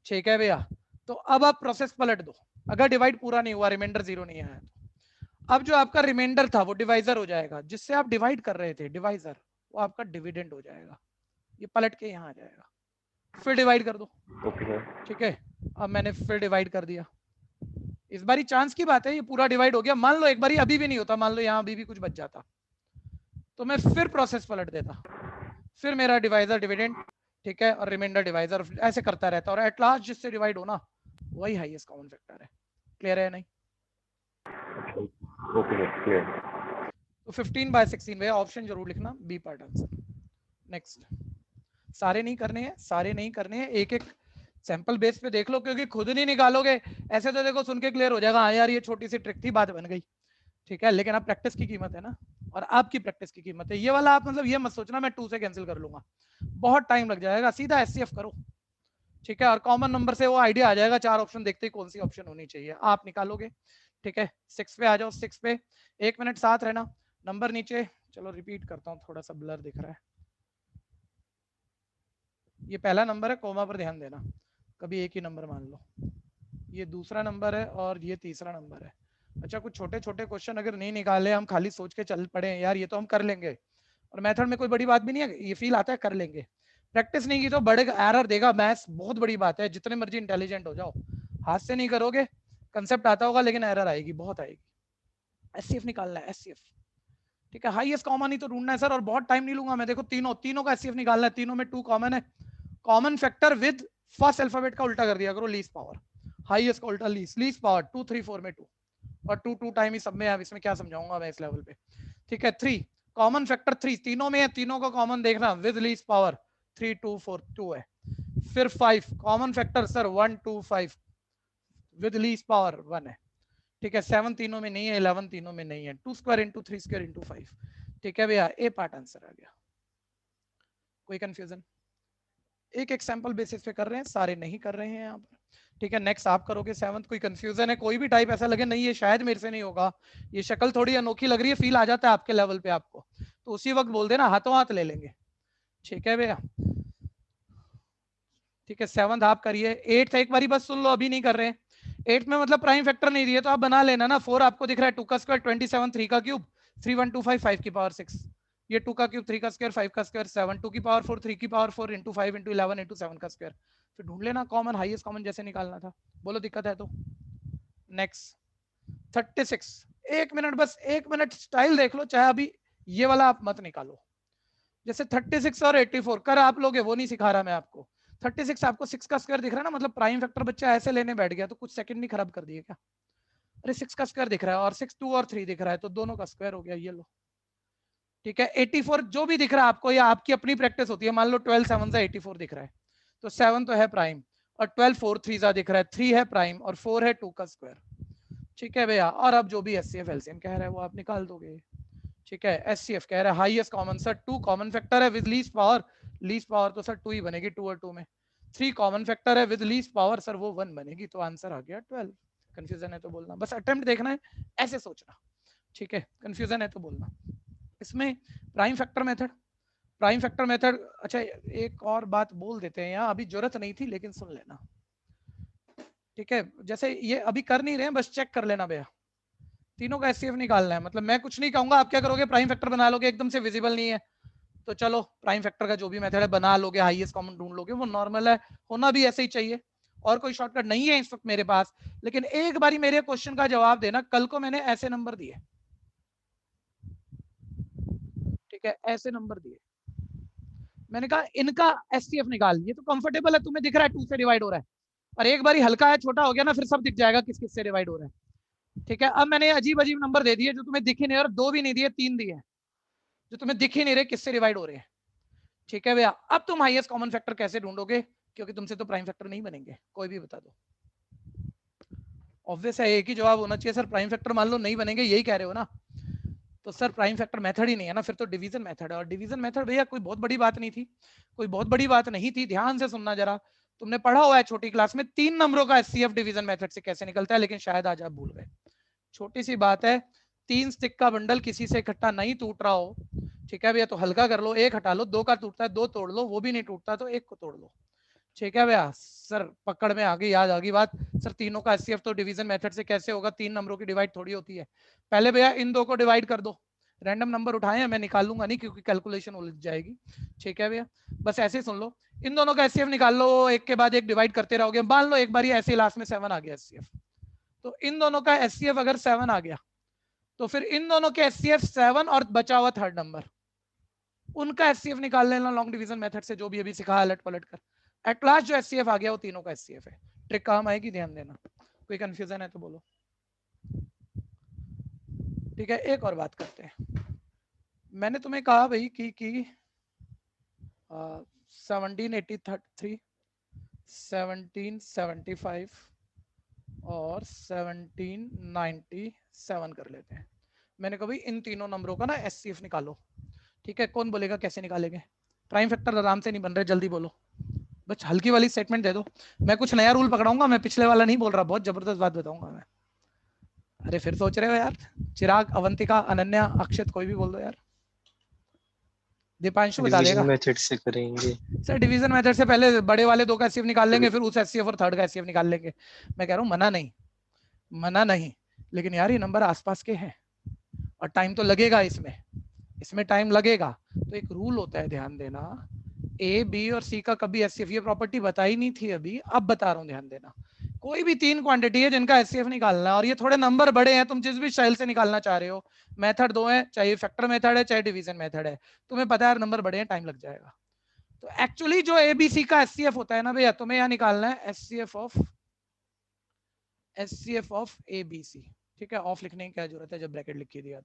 ठीक है भैया। तो अब आप प्रोसेस पलट दो, अगर डिवाइड पूरा नहीं हुआ, रिमाइंडर 0 नहीं आया, तो अब जो आपका रिमाइंडर था वो डिवाइजर हो जाएगा, जिससे आप डिवाइड कर रहे थे डिवाइजर, वो आपका डिविडेंड हो जाएगा, ये पलट के यहाँ आ जाएगा, फिर डिवाइड कर दो, ठीक है। अब मैंने फिर डिवाइड कर दिया, इस बारी चांस की बात है, ये पूरा डिवाइड हो गया। मान लो एक बारी अभी भी नहीं होता, मान लो यहाँ अभी भी कुछ बच जाता, तो मैं फिर प्रोसेस पलट देता, फिर मेरा डिवाइजर डिविडेंड, ठीक है, और रिमाइंडर डिवाइजर, ऐसे करता रहता, और एट लास्ट जिससे डिवाइड हो ना, वही हाईएस्ट कॉमन फैक्टर है। क्लियर है नहीं? Okay clear. तो 15/16 भैया, ऑप्शन जरूर लिखना, बी पार्ट आंसर। नेक्स्ट, सारे नहीं करने हैं, सारे नहीं करने हैं, एक एक सैंपल बेस पे देख लो, क्योंकि खुद नहीं निकालोगे ऐसे तो देखो सुन के क्लियर हो जाएगा, हाँ यार ये छोटी सी ट्रिक थी, बात बन गई, ठीक है। लेकिन अब प्रैक्टिस की कीमत है ना, और आपकी प्रैक्टिस की कीमत है। ये वाला आप मतलब ये मत सोचना मैं 2 से कैंसिल कर लूंगा, बहुत टाइम लग जाएगा, सीधा एचसीएफ करो, ठीक है। और कॉमन नंबर से वो आइडिया आ जाएगा, 4 ऑप्शन देखते ही कौन सी ऑप्शन होनी चाहिए, आप निकालोगे, ठीक है। 6 पे आ जाओ, 6 पे 1 मिनट साथ रहना, नंबर नीचे, चलो रिपीट करता हूँ, थोड़ा सा ब्लर दिख रहा है। ये पहला नंबर है, कोमा पर ध्यान देना, कभी एक ही नंबर मान लो, ये दूसरा नंबर है और ये तीसरा नंबर है। अच्छा, कुछ छोटे छोटे क्वेश्चन अगर नहीं निकाले, हम खाली सोच के चल पड़े यार ये तो हम कर लेंगे, और मेथड में कोई बड़ी बात भी नहीं है, ये फील आता है कर लेंगे, प्रैक्टिस नहीं की तो बड़े एरर देगा। मैथ्स बहुत बड़ी बात है, जितने मर्जी इंटेलिजेंट हो जाओ, हाथ से नहीं करोगे, कंसेप्ट आता होगा लेकिन एरर आएगी, बहुत आएगी। एचसीएफ निकालना है, एचसीएफ, ठीक है। हाईएस्ट कॉमन ही तो ढूंढना है सर, और बहुत टाइम नहीं लूंगा मैं, देखो तीनों का एचसीएफ निकालना है, तीनों में 2 कॉमन है, common factor with first alphabet का उल्टा कर दिया करो, लीस्ट पावर, हाईएस्ट का उल्टा लीस्ट, लीस्ट पावर 2 3 4 में 2, और 2 टाइम ही सब में है, इसमें क्या समझाऊंगा मैं इस लेवल पे, ठीक है। 3 कॉमन फैक्टर 3 तीनों में है, तीनों का कॉमन देखना, विद लीस्ट पावर 3 2 4 2 है। फिर 5 common factor sir 1 2 5 with least power 1 है, ठीक है। 7 तीनों में नहीं है, 11 तीनों में नहीं है, 2 स्क्वायर इंटू 3 स्क्वायर इंटू 5, ठीक है भैया। ए पार्ट आंसर आ गया, कोई कंफ्यूजन? एक एक सैंपल बेसिस पे कर रहे हैं, सारे नहीं कर रहे हैं यहाँ पर, ठीक है। नेक्स्ट आप करोगे 7th, कोई कंफ्यूजन है, कोई भी टाइप ऐसा लगे नहीं ये शायद मेरे से नहीं होगा, ये शक्ल थोड़ी अनोखी लग रही है, फील आ जाता है आपके लेवल पे आपको, तो उसी वक्त बोल देना, हाथों हाथ ले लेंगे, ठीक है भैया, ठीक है। 7th आप करिए। 8th एक बारी बस सुन लो, अभी नहीं कर रहे हैं। 8th में मतलब प्राइम फैक्टर नहीं दिए तो आप बना लेना ना, 4 आपको दिख रहा है, 2 का स्क्वायर 27, 3 का क्यूब 3 1 2 5 5 की पावर 6, ये 2 का क्यूब 3 का स्क्वायर 5 का स्क्वायर 7, 2 की पावर 4 3 की पावर 4 इंटू 5 इंटू 11 इंटू 7 का स्क्वायर, फिर ढूंढ लेना कॉमन, हाईएस्ट कॉमन जैसे निकालना था। बोलो दिक्कत है तो। नेक्स्ट 36, 1 मिनट बस, 1 मिनट स्टाइल देख लो, चाहे अभी ये वाला आप मत निकालो, जैसे 36 और 84 कर आप लोगे, वो नहीं सिखा रहा मैं आपको। 36 आपको 6 का स्क्वायर दिख रहा है ना, मतलब प्राइम फैक्टर बच्चा ऐसे लेने बैठ गया तो कुछ सेकंड नहीं खराब कर दिए क्या? अरे 6 का स्क्वायर दिख रहा है और 6 2 और 3 दिख रहा है, तो दोनों का स्क्वायर हो गया, ये लो, ठीक है। 84 जो भी दिख रहा है आपको, या आपकी अपनी प्रैक्टिस होती है, मान लो 12 7 से 84 दिख रहा है, तो 7 तो है प्राइम, और 12 4 3 सा दिख रहा है, 3 है प्राइम और 4 है 2 का स्क्वायर, ठीक है भैया। और अब जो भी एचसीएफ एलसीएम कह रहा है वो आप निकाल दोगे, ठीक है। एचसीएफ कह रहा है highest common sir 2 common factor है with least power, least power तो सर 2 ही बनेगी, 2 और 2 में। 3 कॉमन फैक्टर है विद लीस्ट पावर, सर वो 1 बनेगी, तो आंसर आ गया 12। कंफ्यूजन है तो बोलना, बस अटेम्प्ट देखना है, ऐसे सोचना, ठीक है, कंफ्यूजन है तो बोलना। इसमें prime factor method, prime factor method, अच्छा एक और बात बोल देते हैं यहाँ, अभी जरूरत नहीं थी लेकिन सुन लेना, ठीक है। जैसे ये अभी कर नहीं रहे हैं, बस चेक कर लेना भैया, तीनों का एचसीएफ निकालना है। मतलब मैं कुछ नहीं कहूंगा, आप क्या करोगे, प्राइम फैक्टर बना लोगे, एकदम से विजिबल नहीं है तो चलो प्राइम फैक्टर का जो भी मेथड है बना लोगे, हाईएस्ट कॉमन ढूंढ लोगे, वो नॉर्मल है, होना भी ऐसे ही चाहिए, और कोई शॉर्टकट नहीं है इस वक्त मेरे पास। लेकिन एक बारी मेरे क्वेश्चन का जवाब देना, कल को मैंने ऐसे नंबर दिए, ठीक है, ऐसे नंबर दिए, मैंने कहा इनका एचसीएफ निकाल, ये तो कंफर्टेबल है, तुम्हें दिख रहा है 2 से डिवाइड हो रहा है, और एक बारी हल्का है, छोटा हो गया ना, फिर सब दिख जाएगा किस किस से डिवाइड हो रहा है, ठीक है। अब मैंने अजीब अजीब नंबर दे दिए जो तुम्हें दिखे नहीं, और 2 भी नहीं दिए, 3 दिए जो तुम्हें दिख ही नहीं रहे किससे डिवाइड हो रहे हैं, ठीक है भैया। अब तुम हाईएस्ट कॉमन फैक्टर कैसे ढूंढोगे, क्योंकि तुमसे तो प्राइम फैक्टर नहीं बनेंगे, कोई भी बता दो, ऑब्वियस है, एक ही जवाब होना चाहिए सर, प्राइम फैक्टर मान लो नहीं बनेंगे, यही कह रहे हो ना, तो सर प्राइम फैक्टर मेथड ही नहीं है ना, फिर तो डिवीजन मेथड है, और डिवीजन मेथड भैया कोई बहुत बड़ी बात नहीं थी, कोई बहुत बड़ी बात नहीं थी, ध्यान से सुनना जरा, तुमने पढ़ा हुआ है छोटी क्लास में 3 नंबरों का एचसीएफ डिवीजन मेथड से कैसे निकलता है, लेकिन शायद आज आप भूल गए। छोटी सी बात है, 3 स्टिक का बंडल किसी से इकट्ठा नहीं टूट रहा हो, ठीक है भैया, तो हल्का कर लो, 1 हटा लो, 2 का टूटता है 2 तोड़ लो, वो भी नहीं टूटता तो 1 को तोड़ लो, ठीक है भैया। सर पकड़ में आ गई, याद आ गई बात, सर तीनों का एचसीएफ तो डिवीजन मेथड से कैसे होगा, 3 नंबरों की डिवाइड थोड़ी होती है, पहले भैया इन 2 को डिवाइड कर दो, रैंडम नंबर उठाए हैं, मैं निकालूंगा नहीं क्योंकि कैलकुलेशन उलझ जाएगी, ठीक है भैया, बस ऐसे ही सुन लो, इन दोनों का एचसीएफ निकाल लो, एक के बाद एक डिवाइड करते रहोगे, मान लो एक बार ऐसे लास्ट में 7 आ गया एचसीएफ, तो इन दोनों का एचसीएफ अगर 7 आ गया तो फिर इन दोनों के एचसीएफ 7 और बचा हुआ थर्ड नंबर, उनका एचसीएफ निकाल लेना लॉन्ग डिवीजन मेथड से, जो भी अभी सिखाया अलट पलट कर, एट लास्ट जो एचसीएफ आ गया वो तीनों का एचसीएफ है। ट्रिक काम आएगी, ध्यान देना, कोई कंफ्यूजन है तो बोलो, ठीक है। एक और बात करते हैं, मैंने तुम्हें कहा भाई कि 1783, 1775 और 1797 कर लेते हैं, मैंने कहा भाई इन तीनों नंबरों का ना एचसीएफ निकालो, ठीक है। कौन बोलेगा कैसे निकालेंगे, प्राइम फैक्टर आराम से नहीं बन रहे, जल्दी बोलो, बस हल्की वाली स्टेटमेंट दे दो, मैं कुछ नया रूल पकड़ाऊंगा, मैं पिछले वाला नहीं बोल रहा, बहुत जबरदस्त बात बताऊंगा मैं। अरे फिर सोच रहे हो यार, चिराग, अवंतिका, अनन्या, अक्षत, कोई भी बोल दो यार, दीपांशु बता देगा। डिवीजन मेथड से करेंगे सर डिवीजन मेथड से पहले बड़े वाले 2 का एचसीएफ निकाल लेंगे, फिर उस एचसीएफ और थर्ड का एचसीएफ निकाल लेंगे, मैं कह रहा हूँ मना नहीं, मना नहीं, लेकिन यार ये नंबर आसपास के हैं और टाइम तो लगेगा, इसमें टाइम लगेगा, तो एक रूल होता है, ध्यान देना, ए बी और सी का कभी एचसीएफ, ये प्रॉपर्टी बताई नहीं थी अभी, अब बता रहा हूँ, ध्यान देना, कोई भी 3 क्वांटिटी है जिनका एचसीएफ निकालना है, और ये थोड़े नंबर बड़े हैं, तुम जिस भी स्टाइल से निकालना चाह रहे हो, मेथड 2 है, चाहे फैक्टर मेथड है चाहे डिवीजन मेथड है, तुम्हें पता है नंबर बड़े हैं, टाइम लग जाएगा। तो एक्चुअली जो एबीसी का एचसीएफ होता है ना भैया, तुम्हें यहाँ निकालना है एचसीएफ ऑफ एबीसी, ठीक है, ऑफ लिखने की क्या जरूरत है जब ब्रैकेट लिख के दिया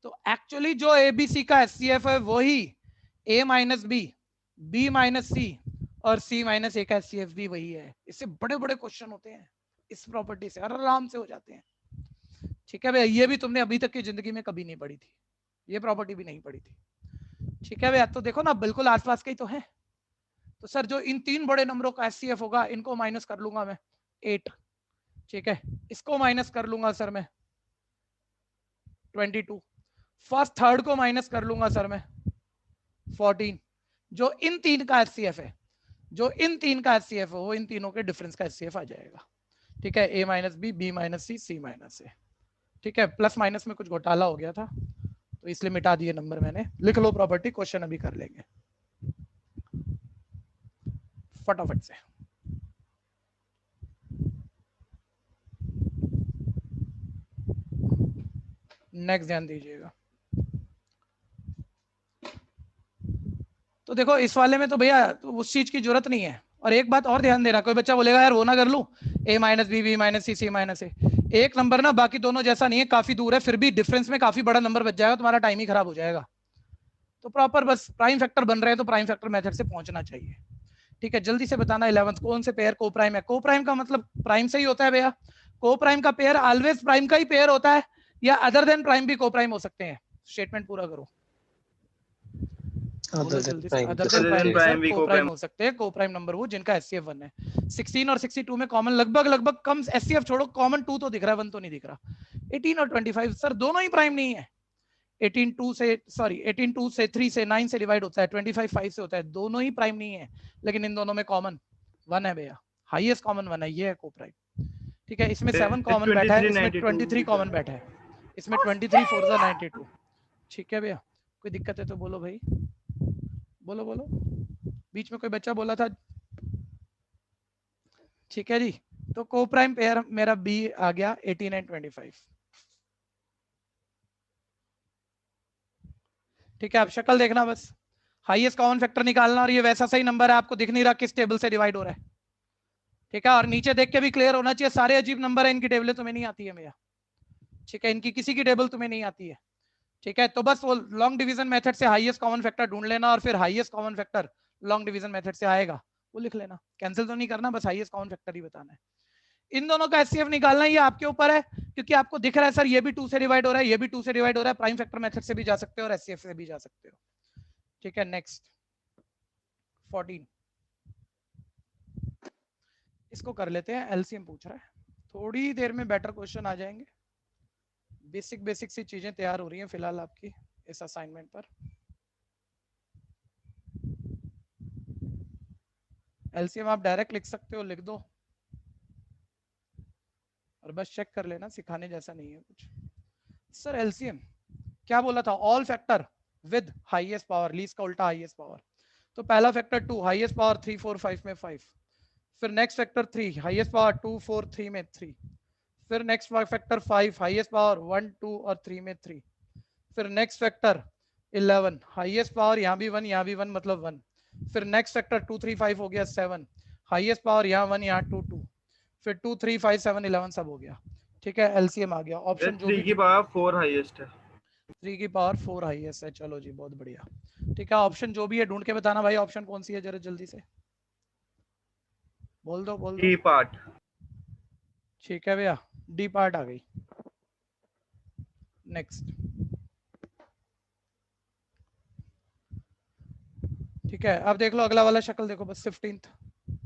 तो एक्चुअली जो एबीसी का एचसीएफ है वही ए माइनस बी माइनस सी और सी माइनस ए का एचसीएफ भी वही है। इससे बड़े बड़े क्वेश्चन होते हैं इस प्रॉपर्टी से, आराम से हो जाते हैं, ठीक है भैया। ये भी तुमने अभी तक की जिंदगी में कभी नहीं पढ़ी थी, ये प्रॉपर्टी भी नहीं पढ़ी थी, ठीक है भैया। तो देखो ना बिल्कुल आसपास के ही तो है, तो सर जो इन 3 बड़े नंबरों का एचसीएफ होगा, इनको माइनस कर लूंगा मैं 8, ठीक है, इसको माइनस कर लूंगा सर मैं 22, फर्स्ट थर्ड को माइनस कर लूंगा सर मैं 14, जो इन 3 का एचसीएफ है, जो इन 3 का एचसीएफ है वो इन तीनों के डिफरेंस का एचसीएफ आ जाएगा, ठीक है, ए माइनस बी माइनस सी माइनस ए, ठीक है। प्लस माइनस में कुछ घोटाला हो गया था तो इसलिए मिटा दिए नंबर मैंने, लिख लो प्रॉपर्टी, क्वेश्चन अभी कर लेंगे फटाफट से। नेक्स्ट ध्यान दीजिएगा, तो देखो इस वाले में तो भैया तो उस चीज की जरूरत नहीं है, और एक बात और ध्यान देना, कोई बच्चा बोलेगा यार वो ना कर लूं, ए माइनस बी माइनस सी माइनस ए, एक नंबर ना बाकी दोनों जैसा नहीं है, काफी दूर है, फिर भी डिफरेंस में काफी बड़ा नंबर बच जाएगा, तुम्हारा टाइम ही खराब हो जाएगा। तो प्रॉपर बस प्राइम फैक्टर बन रहे हैं तो प्राइम फैक्टर मेथड से पहुंचना चाहिए, ठीक है। जल्दी से बताना 11th कौन से पेयर को प्राइम है, को प्राइम का मतलब प्राइम से ही होता है भैया, को प्राइम का पेयर ऑलवेज प्राइम का ही पेयर होता है, या अदर देन प्राइम भी को प्राइम हो सकते हैं, स्टेटमेंट पूरा करो। बोलो अदर जल्दी से। Prime other Other than than prime prime sir भी को co-prime प्राइम हो सकते हैं, को प्राइम नंबर वो जिनका एचसीएफ 1 है। 16 और 62 में कॉमन लगभग कम, एचसीएफ छोड़ो, कॉमन 2 तो दिख रहा है, 1 तो नहीं दिख रहा। 18 और 25 सर दोनों ही प्राइम नहीं है। 18 2 से 3 से 9 से डिवाइड होता है, 25 5 से होता है, दोनों ही प्राइम नहीं है, लेकिन इन दोनों में कॉमन 1 है भैया, हाईएस्ट कॉमन 1 है, ये है को प्राइम। ठीक है, इसमें 7 कॉमन बैठा है, इसमें 23 कॉमन बैठा है, इसमें 23 4 92। ठीक है भैया, कोई दिक्कत है तो बोलो भाई, बोलो बोलो, बीच में कोई बच्चा बोला था। ठीक है जी, तो को प्राइम पेयर मेरा बी आ गया 18 एंड 25। ठीक है, अब शक्ल देखना बस, हाईएस्ट कॉमन फैक्टर निकालना, और ये वैसा सही नंबर है, आपको दिख नहीं रहा किस टेबल से डिवाइड हो रहा है। ठीक है, और नीचे देख के भी क्लियर होना चाहिए, सारे अजीब नंबर है, इनकी टेबलें तुम्हें नहीं आती है भैया। ठीक है, इनकी किसी की टेबल तुम्हें नहीं आती है। ठीक है, तो बस वो लॉन्ग डिवीजन मेथड से हाईएस्ट कॉमन फैक्टर ढूंढ लेना, और फिर highest common factor long division method से आएगा वो लिख लेना, कैंसिल तो नहीं करना, बस हाईएस्ट कॉमन फैक्टर ही बताना है। इन दोनों का एचसीएफ निकालना, ये आपके ऊपर है, क्योंकि आपको दिख रहा है सर ये भी 2 से डिवाइड हो रहा है, ये भी 2 से डिवाइड हो रहा है, प्राइम फैक्टर मेथड से भी जा सकते हो और एचसीएफ से भी जा सकते हो। ठीक है, नेक्स्ट 14 इसको कर लेते हैं, एलसीएम पूछ रहा है, थोड़ी देर में बेटर क्वेश्चन आ जाएंगे, बेसिक सी चीजें तैयार हो रही हैं फिलहाल आपकी इस असाइनमेंट पर। एलसीएम आप डायरेक्ट लिख सकते हो, लिख दो और बस चेक कर लेना, सिखाने जैसा नहीं है कुछ। सर एलसीएम क्या बोला था, all factor with highest power, least का उल्टा हाईएस्ट पावर। तो पहला फैक्टर 2, हाईएस्ट पावर 3 4 5 में 5, फिर नेक्स्ट फैक्टर 3, हाईएस्ट पावर 2 4 3 में 3, फिर नेक्स्ट फैक्टर 5, हाईएस्ट पावर 1 2 और 3 में 3, फिर नेक्स्ट फैक्टर 11, हाईएस्ट पावर यहाँ भी 1 यहाँ भी 1 मतलब 1, फिर नेक्स्ट फैक्टर 2 3 5 हो गया 7, हाईएस्ट पावर यहाँ 1 यहाँ 2 2, फिर 2 3 5 7 11 सब हो गया। ठीक है, एलसीएम आ गया, ऑप्शन जो भी 3 की पावर 4 हाईएस्ट है, 3 की पावर 4 हाईएस्ट है। चलो जी बहुत बढ़िया। ठीक है, ऑप्शन जो भी है ढूंढ के बताना भाई, ऑप्शन कौन सी है जरा जल्दी से बोल दो बोल दो। D part. ठीक है भैया, डी पार्ट आ गई। नेक्स्ट, ठीक है, अब देख लो अगला वाला शक्ल देखो बस, 15th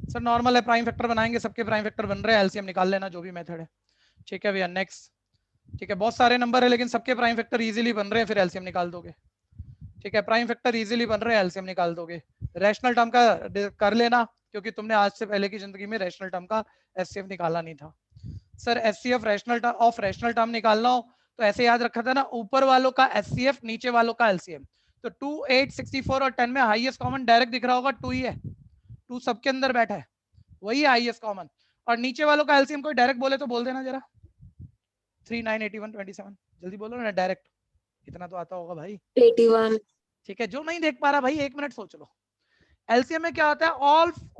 सर नॉर्मल है, प्राइम फैक्टर बनाएंगे, सबके प्राइम फैक्टर बन रहे हैं, एलसीएम निकाल लेना जो भी मेथड है। ठीक है भैया, नेक्स्ट। ठीक है, बहुत सारे नंबर है लेकिन सबके प्राइम फैक्टर इजीली बन रहे हैं, फिर एलसीएम निकाल दोगे। ठीक है, प्राइम फैक्टर इजीली बन रहे हैं, एलसीएम निकाल दोगे। रैशनल टर्म का कर लेना, क्योंकि तुमने आज से पहले की जिंदगी में रैशनल टर्म का एचसीएफ निकाला नहीं था। Sir HCF rational term of rational term निकालना हो तो ऐसे याद रखा था ना, ऊपर वालों का एचसीएफ नीचे वालों का एलसीएम। तो 2 8 64 और 10 में हाईएस्ट कॉमन डायरेक्ट दिख रहा होगा 2 ही है, 2 सबके अंदर बैठा है, वही है हाईएस्ट कॉमन। और नीचे वालों का एलसीएम कोई डायरेक्ट बोले तो बोल देना जरा, 3 9 81 27 जल्दी बोलो ना डायरेक्ट, इतना तो आता होगा भाई। 81 ठीक है, जो नहीं देख पा रहा भाई 1 मिनट सोच लो। एलसीएम में क्या होता है,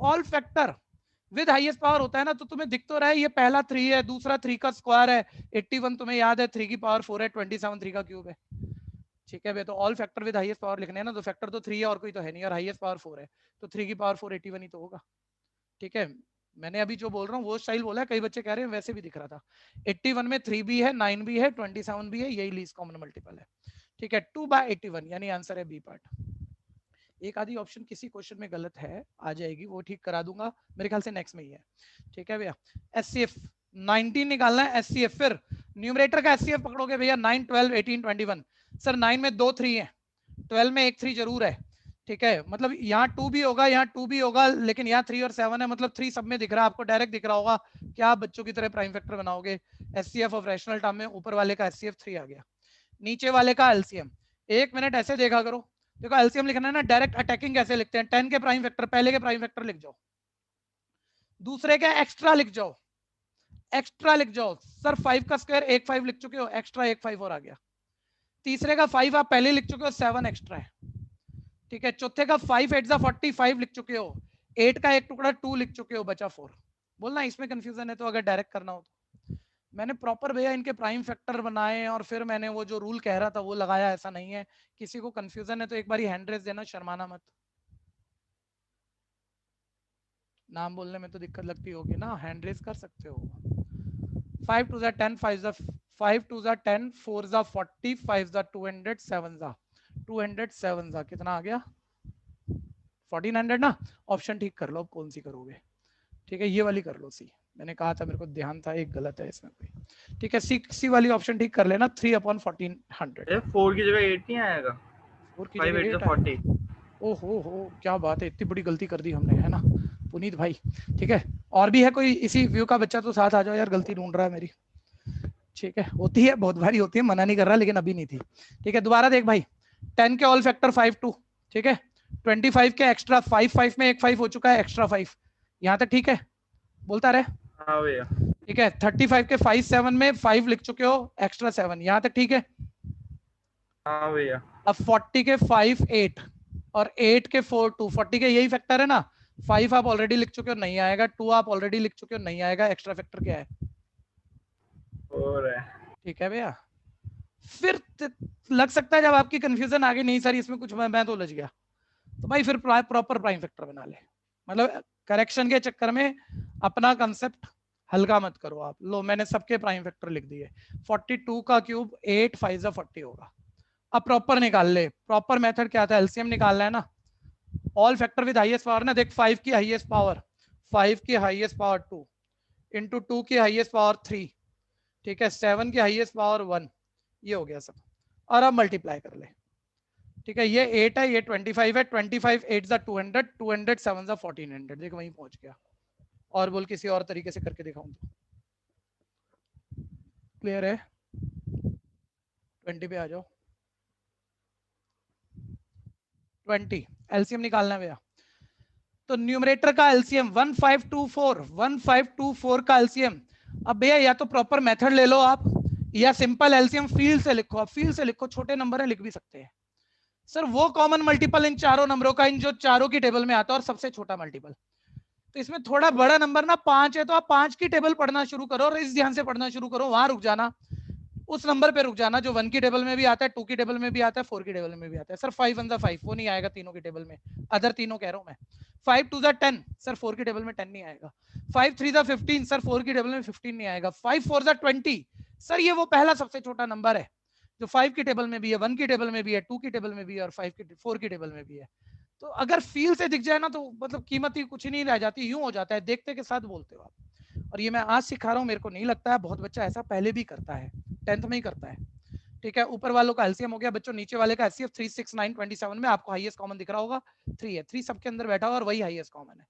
all factor with highest power होता है ना, तो तुम्हें दिख तो रहा है ये पहला 3 है, दूसरा 3 का स्क्वायर है 81, तुम्हें याद है 3 की पावर 4 है, 27 3 का क्यूब है। ठीक है भाई, तो all factor with highest power लिखने हैं ना, तो फैक्टर तो 3 है और कोई तो है नहीं, और हाईएस्ट पावर 4 है, तो 3 की पावर 4 81 ही तो होगा। ठीक है, मैंने अभी जो बोल रहा हूँ वो स्टाइल बोला है, कई बच्चे कह रहे हैं वैसे भी दिख रहा था। 81 में 3 भी है, 9 भी है, 27 भी है, यही लीस्ट कॉमन मल्टीपल है। ठीक है, 2/81 यानी आंसर है बी पार्ट। एक आधी ऑप्शन किसी क्वेश्चन में गलत है, आ जाएगी वो ठीक करा दूंगा, मेरे ख्याल से नेक्स्ट में ही है। ठीक है भैया, एचसीएफ 19 निकालना है, एचसीएफ फिर न्यूमरेटर का एचसीएफ पकड़ोगे भैया 9 12 18 21। सर 9 में 2 3 है, 12 में 1 3 जरूर है। ठीक है, मतलब यहाँ 2 भी होगा, यहाँ 2 भी होगा, लेकिन यहाँ 3 और 7 है, मतलब 3 सब में दिख रहा है आपको, डायरेक्ट दिख रहा होगा। क्या आप बच्चों की तरह प्राइम फैक्टर बनाओगे, एचसीएफ ऑफ रैशनल टर्म में ऊपर वाले का एचसीएफ 3 आ गया, नीचे वाले का एलसीएम। 1 मिनट ऐसे देखा करो, देखो एलसीएम लिखना है ना, डायरेक्ट अटैकिंग कैसे लिखते हैं, 10 के प्राइम फैक्टर, पहले के प्राइम फैक्टर लिख जाओ, दूसरे के एक्स्ट्रा लिख जाओ, एक्स्ट्रा लिख जाओ। सर 5 का स्क्वायर 1 5 लिख चुके हो, एक्स्ट्रा 1 5 और आ गया। तीसरे का 5 आप पहले लिख चुके हो, 7 एक्स्ट्रा है। ठीक है, चौथे का 5 8 45 लिख चुके हो, 8 का एक टुकड़ा 2 लिख चुके हो, बचा 4। बोलना इसमें कंफ्यूजन है तो, अगर डायरेक्ट करना हो तो। मैंने प्रॉपर भैया इनके प्राइम फैक्टर बनाए और फिर मैंने वो जो रूल कह रहा था वो लगाया, ऐसा नहीं है। किसी को कंफ्यूजन है तो एक बार हैंड रेज देना, शर्माना मत। नाम बोलने में तो दिक्कत लगती होगी ना, हैंड रेज कर सकते हो। 5 2 10 5 5 2 10 4 40 5 200 7 207 कितना आ गया 1400 ना, ऑप्शन ठीक कर लो, अब कौन सी करोगे? ठीक है, ये वाली कर लो, सी। मैंने कहा था, मेरे को ध्यान था एक गलत है इसमें कोई। ठीक है, सी वाली ऑप्शन ठीक कर लेना, 3/1400। 4 की जगह 8 नहीं आएगा? 4 की 5 जगह 8 8 40। हो, क्या बात है, इतनी बड़ी गलती कर दी हमने, है ना पुनीत भाई? ठीक है, और भी है कोई इसी व्यू का बच्चा तो साथ आ जाओ यार, गलती ढूंढ रहा है मेरी। ठीक है, होती है, बहुत भारी होती है, मना नहीं कर रहा, लेकिन अभी नहीं थी। ठीक है, दोबारा देख भाई, 10 के ऑल फैक्टर 5 2, ठीक है, 25 के एक्स्ट्रा 5 5 में एक 5 हो चुका है, एक्स्ट्रा 5, यहाँ तक ठीक है, बोलता रहे। हाँ भैया। ठीक है, 35 के 5 7 में 5 लिख चुके हो, एक्स्ट्रा 7, यहाँ तक ठीक है। हाँ भैया। अब 40 के 5 8 और 8 के 4 2, 40 के यही फैक्टर है ना, 5 आप ऑलरेडी लिख चुके हो, नहीं आएगा, 2 आप ऑलरेडी लिख चुके हो, नहीं आएगा, एक्स्ट्रा फैक्टर क्या है? 4 है। ठीक है भैया, फिर लग सकता है जब आपकी कंफ्यूजन आ गई, नहीं सर इसमें कुछ मैं तो उलझ गया, तो भाई फिर प्रॉपर प्राइम फैक्टर बना ले। मतलब करेक्शन के चक्कर में अपना कंसेप्ट हल्का मत करो आप। लो, मैंने सबके प्राइम फैक्टर लिख दिए। 42 का क्यूब 8 5 40 होगा। अब प्रॉपर निकाल ले, प्रॉपर मेथड क्या था, एलसीएम निकालना है ना, all factor with highest power ना। देख 5 की हाईएस्ट पावर 5 की हाईएस्ट पावर 2 इंटू 2 की हाईएस्ट पावर 3, ठीक है, 7 की हाईएस्ट पावर 1, ये हो गया सब। और अब मल्टीप्लाई कर ले, ठीक है, ये 8 है, ये 25 है, 25 8 जा 200, 200 7 जा 1400, देख वहीं पहुंच गया। और बोल किसी और तरीके से करके दिखाऊं तो क्लियर है? 20 पे आ जाओ। 20 एलसीएम निकालना है भैया, तो न्यूमरेटर का एलसीएम 1524 का एलसीएम। अब भैया या तो प्रॉपर मेथड ले लो आप, या सिंपल एलसीएम फील्ड से लिखो। आप फील्ड से लिखो, छोटे नंबर है, लिख भी सकते हैं सर। वो कॉमन मल्टीपल इन चारों नंबरों का, इन जो चारों की टेबल में आता है, और सबसे छोटा मल्टीपल। तो इसमें थोड़ा बड़ा नंबर ना 5 है, तो आप 5 की टेबल पढ़ना शुरू करो, और इस ध्यान से पढ़ना शुरू करो, वहां रुक जाना, उस नंबर पे रुक जाना जो 1 की टेबल में भी आता है, 2 की टेबल में भी आता है, 4 की टेबल में भी आता है। सर 5 1 5 वो नहीं आएगा तीनों की टेबल में, अदर तीनों कह रहा हूं मैं। 5 2 10 सर 4 की टेबल में 10 नहीं आएगा। 5 3 15 सर 4 की टेबल में 15 नहीं आएगा। 5 4 20 सर ये वो पहला सबसे छोटा नंबर है जो 5 की टेबल में भी है, 1 की टेबल में भी है, 2 की टेबल में भी है, और 4 की टेबल में भी है। तो अगर फील से दिख जाए ना, तो मतलब कीमत ही कुछ नहीं रह जाती, यूं हो जाता है, देखते के साथ बोलते हो आप। और ये मैं आज सिखा रहा हूँ, मेरे को नहीं लगता है बहुत बच्चा ऐसा पहले भी करता है, 10th में ही करता है। ठीक है, ऊपर वालों का एलसीएम हो गया बच्चों, नीचे वाले का एचसीएफ 36927 में आपको हाईएस्ट कॉमन दिख रहा होगा 3 है, 3 सबके अंदर बैठा हुआ और वही हाईएस्ट कॉमन है।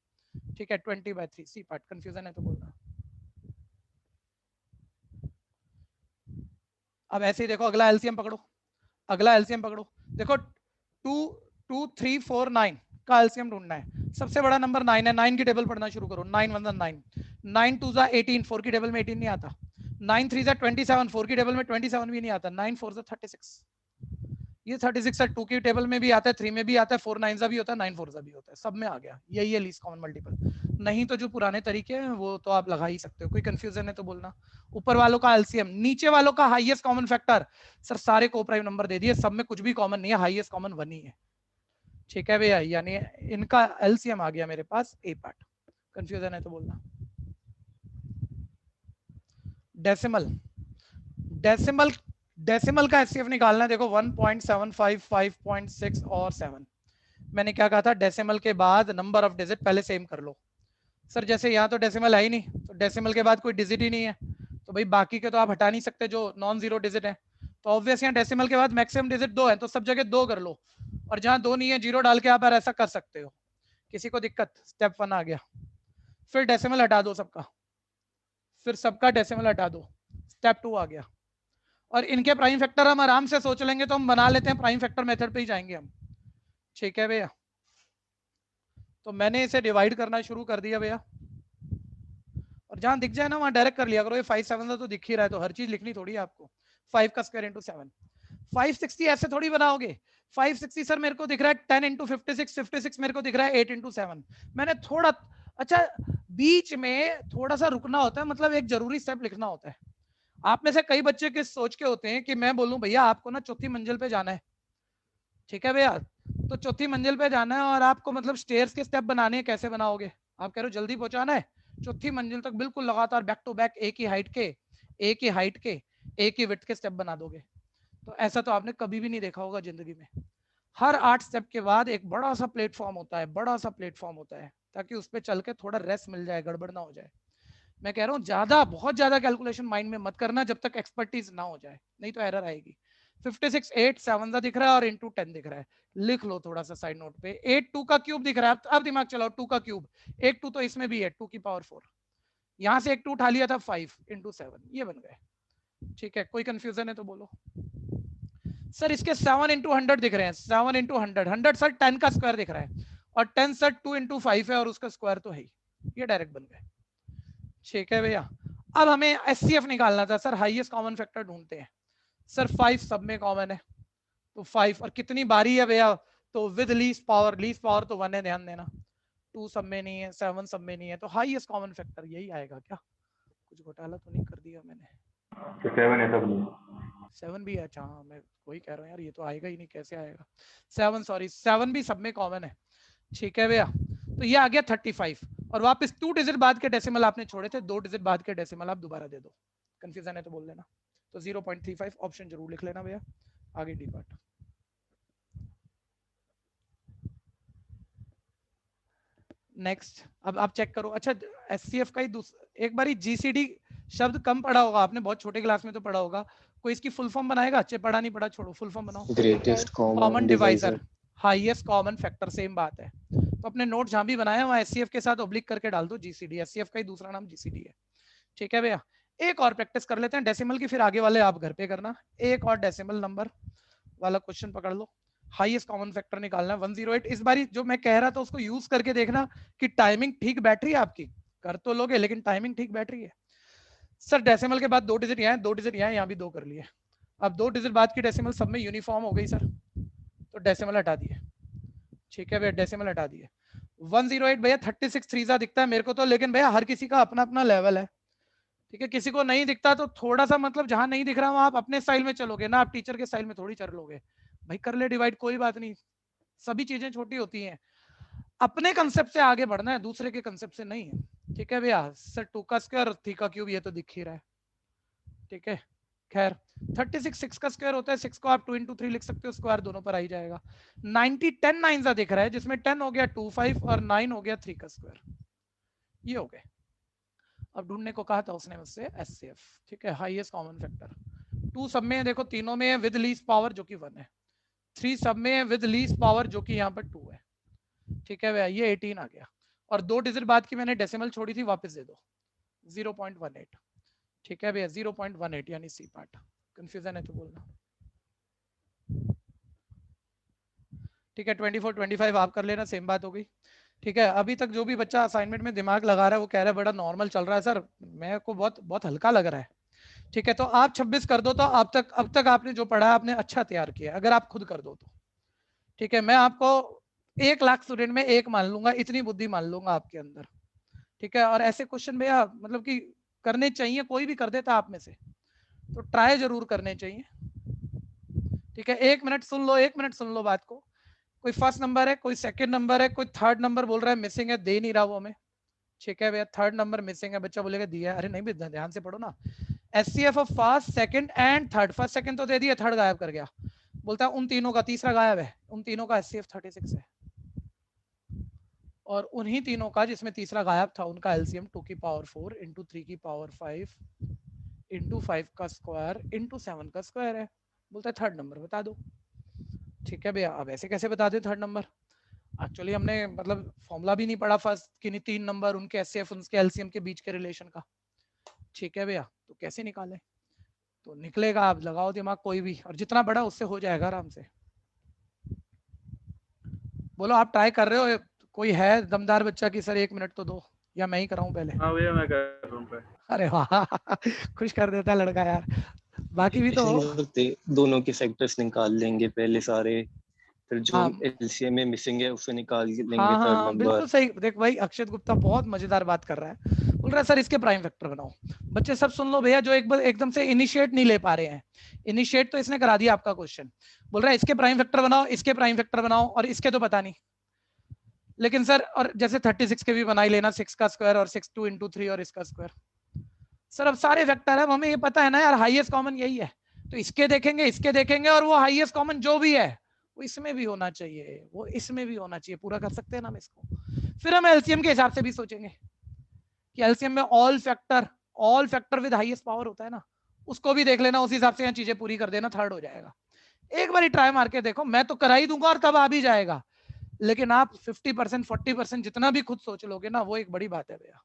ठीक है, 20/3 सी पार्ट। कंफ्यूजन है तो बोलना। अब ऐसे ही देखो, अगला एलसीएम पकड़ो, अगला एलसीएम पकड़ो। देखो 22349 का एलसीएम ढूंढना है। सबसे बड़ा नंबर 9 है, 9 की टेबल पढ़ना शुरू करो। 9 1 9, 9 2 18, 4 की टेबल में 18 नहीं आता। 9 3 27, 4 की टेबल में 27 भी नहीं आता। 9 4 36, ये 36 है, 2 की टेबल में भी आता है, 3 में भी आता है, 4 9 भी होता है, 9 4 भी होता है, सब में आ गया। यही है लीस्ट कॉमन मल्टीपल। नहीं तो जो पुराने तरीके हैं वो तो आप लगा ही सकते हो। कोई कंफ्यूजन है तो बोलना। ऊपर वालों का एलसीएम, नीचे वालों का हाईएस्ट कॉमन फैक्टर। सर सारे को प्राइम नंबर दे दिए, सब में कुछ भी कॉमन नहीं है, हाईएस्ट कॉमन 1 ही है। ठीक है भैया, यानी इनका एलसीएम आ गया मेरे पास ए पार्ट। कंफ्यूजन है तो बोलना। डेसिमल, डेसिमल डेसिमल का एचसीएफ निकालना है। देखो 1.75 5.6 और 7। मैंने क्या कहा था, डेसिमल के बाद नंबर ऑफ डिजिट पहले सेम कर लो। सर जैसे यहाँ तो डेसिमल है ही नहीं, तो डेसिमल के बाद कोई डिजिट ही नहीं है, तो भाई बाकी के तो आप हटा नहीं सकते जो नॉन जीरो डिजिट है। तो ऑब्वियस यहाँ डेसिमल के बाद मैक्सिमम डिजिट 2 है, तो सब जगह 2 कर लो, और जहाँ 2 नहीं है जीरो डाल के आप ऐसा कर सकते हो। किसी को दिक्कत? स्टेप 1 आ गया। फिर डेसिमल हटा दो सबका, फिर सबका डेसिमल हटा दो, स्टेप 2 आ गया। और इनके प्राइम फैक्टर हम आराम से सोच लेंगे, तो हम बना लेते हैं, प्राइम फैक्टर मेथड पे ही जाएंगे हम। ठीक है भैया, तो मैंने इसे डिवाइड करना शुरू कर दिया भैया, और जहां दिख जाए ना वहां डायरेक्ट कर लिया करो। ये 5 7 तो दिख ही रहा है, तो हर चीज लिखनी थोड़ी है आपको। 5 का स्क्वायर इंटू 7, 560 ऐसे थोड़ी बनाओगे। 560 सर मेरे को दिख रहा है 10 इंटू 56, 56 मेरे को दिख रहा है 8 इंटू 7। मैंने थोड़ा, अच्छा बीच में थोड़ा सा रुकना होता है, मतलब एक जरूरी स्टेप लिखना होता है। आप में से कई बच्चे किस सोच के होते हैं कि मैं बोलूं भैया आपको ना चौथी मंजिल पे जाना है, ठीक है भैया, तो चौथी मंजिल पे जाना है और आपको मतलब स्टेयर्स के स्टेप बनाने हैं, कैसे बनाओगे? आप कह रहे हो जल्दी पहुंचाना है चौथी मंजिल तक, बिल्कुल लगातार बैक टू बैक एक ही हाइट के, एक ही हाइट के, एक ही विड्थ के स्टेप बना दोगे। तो ऐसा तो आपने कभी भी नहीं देखा होगा जिंदगी में। हर 8 स्टेप के बाद एक बड़ा सा प्लेटफॉर्म होता है, बड़ा सा प्लेटफॉर्म होता है, ताकि उस पर चल के थोड़ा रेस्ट मिल जाए, गड़बड़ ना हो जाए। मैं कह रहा हूँ ज्यादा, बहुत ज्यादा कैलकुलेशन माइंड में मत करना जब तक एक्सपर्टीज ना हो जाए, नहीं तो एरर आएगी। 56 8 7 सा दिख रहा है और इंटू 10 दिख रहा है, लिख लो थोड़ा सा साइड नोट पे। 8 2 का क्यूब दिख रहा है, अब दिमाग चलाओ, 2 का क्यूब, एक 2 तो इसमें भी है, 2 की पावर 4, यहाँ से एक 2 उठा लिया था, 5 इंटू 7, ये बन गए। ठीक है, कोई कंफ्यूजन है तो बोलो। सर इसके 7 इंटू 100 दिख रहे हैं, 7 इंटू 100, 100 सर 10 का स्क्वायर दिख रहा है, और 10 सर 2 इंटू 5 है और उसका स्क्वायर तो है ही, ये डायरेक्ट बन गए। ठीक है भैया, अब हमें एचसीएफ निकालना था सर, हाईएस्ट कॉमन फैक्टर ढूंढते हैं। सर 5 सब में कॉमन है, तो 5, और कितनी बारी है भैया, तो विद लीस्ट पावर तो 1 है, ध्यान देना। 2 सब में नहीं है, 7 सब में नहीं है, तो हाईएस्ट कॉमन फैक्टर यही आएगा। क्या कुछ घोटाला तो नहीं कर दिया मैंने? तो 7 है सब में। 7 भी है, अच्छा हाँ, मैं वही कह रहा हूँ यार, ये तो आएगा ही नहीं, कैसे आएगा? 7, सॉरी 7 भी सब में कॉमन है। ठीक है भैया, तो ये आ गया 35, और वापस 2 डिजिट बाद के डेसिमल आपने छोड़े थे, 2 डिजिट बाद के डेसिमल आप दोबारा दे दो, कंफ्यूजन है तो बोल देना। तो 0.35 ऑप्शन जरूर लिख लेना भैया। आगे डी पार्ट। नेक्स्ट, अब आप चेक करो। अच्छा एचसीएफ का ही एक बारी जीसीडी शब्द कम पढ़ा होगा आपने, बहुत छोटे क्लास में तो पढ़ा होगा, कोई इसकी फुल फॉर्म बनाएगा? अच्छे पढ़ा नहीं पढ़ा छोड़ो, फुल फॉर्म बनाओ। Greatest common divisor, highest common factor, same बात है। तो अपने नोट जहां भी बनाए वहां एचसीएफ के साथ ऑब्लिक करके डाल दो जीसीडी, एचसीएफ का ही दूसरा नाम जीसीडी है। ठीक है भैया, एक और प्रैक्टिस कर लेते हैं डेसिमल की, फिर आगे वाले आप घर पे करना। एक और डेसिमल नंबर वाला क्वेश्चन पकड़ लो, हाईएस्ट कॉमन फैक्टर निकालना है 108। इस बारी जो मैं कह रहा था उसको यूज करके देखना कि टाइमिंग ठीक बैठ रही है आपकी, कर तो लोगे लेकिन टाइमिंग ठीक बैठ रही है। सर डेसिमल के बाद 2 डिजिट यहाँ है, 2 डिजिट यहाँ, यहाँ भी 2 कर लिए। अब 2 डिजिट बाद की डेसिमल सब में यूनिफॉर्म हो गई सर, तो डेसिमल हटा दिए। ठीक है भैया, डेसिमल हटा दिए। 108 भैया 36 3 दिखता है मेरे को तो, लेकिन भैया हर किसी का अपना अपना लेवल है। ठीक है, किसी को नहीं दिखता तो थोड़ा सा मतलब जहां नहीं दिख रहा वहां आप अपने स्टाइल में चलोगे ना, आप टीचर के स्टाइल में थोड़ी चल लोगे। भाई कर ले डिवाइड, कोई बात नहीं, सभी चीजें छोटी होती हैं, अपने कंसेप्ट से आगे बढ़ना है, दूसरे के कंसेप्ट से नहीं है। ठीक है भैया, सर 2 का स्क्वायर 3 का क्यूब, ये तो दिख ही रहा है। ठीक है, खैर 36 6 का स्क्वायर होता है, 6 को आप 2 into 3 लिख सकते हो, स्क्वायर दोनों पर आ ही जाएगा। 90 10 9 सा दिख रहा है, जिसमें 10 हो गया 2 5 और 9 हो गया 3 का स्क्वायर, ये हो गए। अब ढूंढने को कहा था उसने मुझसे एचसीएफ। ठीक है, हाईएस्ट कॉमन फैक्टर। 2 सब में है, देखो तीनों में है विद लीस्ट पावर जो कि 1 है, 3 सब में है विद लीस्ट पावर जो कि यहाँ पर 2 है। ठीक है भैया, ये 18 आ गया, और 2 डिजिट बाद की मैंने डेसिमल छोड़ी थी, वापस दे दो 0.18। ठीक है भैया, 0.18 यानी सी पार्ट। कंफ्यूजन है तो बोलना। ठीक है, 24 25 आप कर लेना, सेम बात हो गई। ठीक है, अभी तक जो भी बच्चा असाइनमेंट में दिमाग लगा रहा है वो कह रहा है बड़ा नॉर्मल चल रहा है सर, मेरे को बहुत बहुत हल्का लग रहा है। ठीक है, तो आप 26 कर दो, तो अब तक आपने जो पढ़ा आपने अच्छा तैयार किया, अगर आप खुद कर दो तो। ठीक है, मैं आपको 1 लाख स्टूडेंट में 1 मान लूंगा, इतनी बुद्धि मान लूंगा आपके अंदर। ठीक है, और ऐसे क्वेश्चन भैया मतलब कि करने चाहिए, कोई भी कर देता आप में से, तो ट्राई जरूर करने चाहिए। ठीक है, 1 मिनट सुन लो, 1 मिनट सुन लो बात को। कोई फर्स्ट नंबर है, कोई सेकंड नंबर है, कोई थर्ड नंबर बोल रहा है मिसिंग है, दे नहीं रहा वो हमें। ठीक है भैया, थर्ड नंबर मिसिंग है, बच्चा बोलेगा दिया है, अरे नहीं भैया ध्यान से पढ़ो ना। HCF of first second and third, first second तो दे दिया, थर्ड गायब कर गया, बोलता है उन तीनों का तीसरा गायब है, उन तीनों का एचसीएफ 36 है, और उन्हीं तीनों का जिसमें तीसरा गायब था उनका एलसीएम 2 की पावर 4 इंटू 3 की पावर 5 इंटू 5 का स्क्वायर इंटू 7 का स्क्वायर है। बोलता है थर्ड नंबर बता दो। ठीक है भैया, अब ऐसे कैसे बता दे थर्ड नंबर? एक्चुअली हमने मतलब फॉर्मूला भी नहीं पढ़ा फर्स्ट कि नहीं 3 नंबर उनके एचसीएफ उनके एलसीएम के बीच के रिलेशन का। ठीक है भैया, तो कैसे निकाले? तो निकलेगा, आप लगाओ दिमाग कोई भी, और जितना बड़ा उससे हो जाएगा आराम से। बोलो आप ट्राई कर रहे हो, कोई है दमदार बच्चा की सर 1 मिनट तो दो, या मैं ही कराऊं पहले? हाँ भैया मैं कर रहा हूँ। अरे वाह खुश कर देता है लड़का यार। बाकी भी तो दोनों के फैक्टर्स निकाल लेंगे पहले सारे, फिर जो हाँ एलसीएम में मिसिंग है उसे निकाल लेंगे हाँ थर्ड हाँ नंबर। बिल्कुल सही। देख भाई अक्षत गुप्ता बहुत मजेदार बात कर रहा है, बोल रहा है सर इसके प्राइम फैक्टर बनाओ। बच्चे सब सुन लो भैया, जो एकदम से इनिशिएट नहीं ले पा रहे हैं, इनिशिएट तो इसने करा दिया आपका क्वेश्चन। बोल रहा है इसके प्राइम फैक्टर बनाओ, इसके प्राइम फैक्टर बनाओ, और इसके तो पता नहीं। लेकिन सर और जैसे 36 के भी बना ही लेना, 6 का स्क्वायर और 6 2 इंटू 3 और इसका स्क्वायर। सर अब सारे फैक्टर है, हमें ये पता है ना यार हाईएस्ट कॉमन यही है, तो इसके देखेंगे और वो हाईएस्ट कॉमन जो भी है वो इसमें भी होना चाहिए, वो इसमें भी होना चाहिए, पूरा कर सकते हैं ना हम इसको। फिर हम एलसीएम के हिसाब से भी सोचेंगे कि एलसीएम में all factor with highest power होता है ना, उसको भी देख लेना, उस हिसाब से यहाँ चीजें पूरी कर देना, थर्ड हो जाएगा। एक बार ट्राई मार के देखो, मैं तो करा ही दूंगा और तब आ भी जाएगा, लेकिन आप 50% 40% जितना भी खुद सोच लोगे ना, वो एक बड़ी बात है भैया।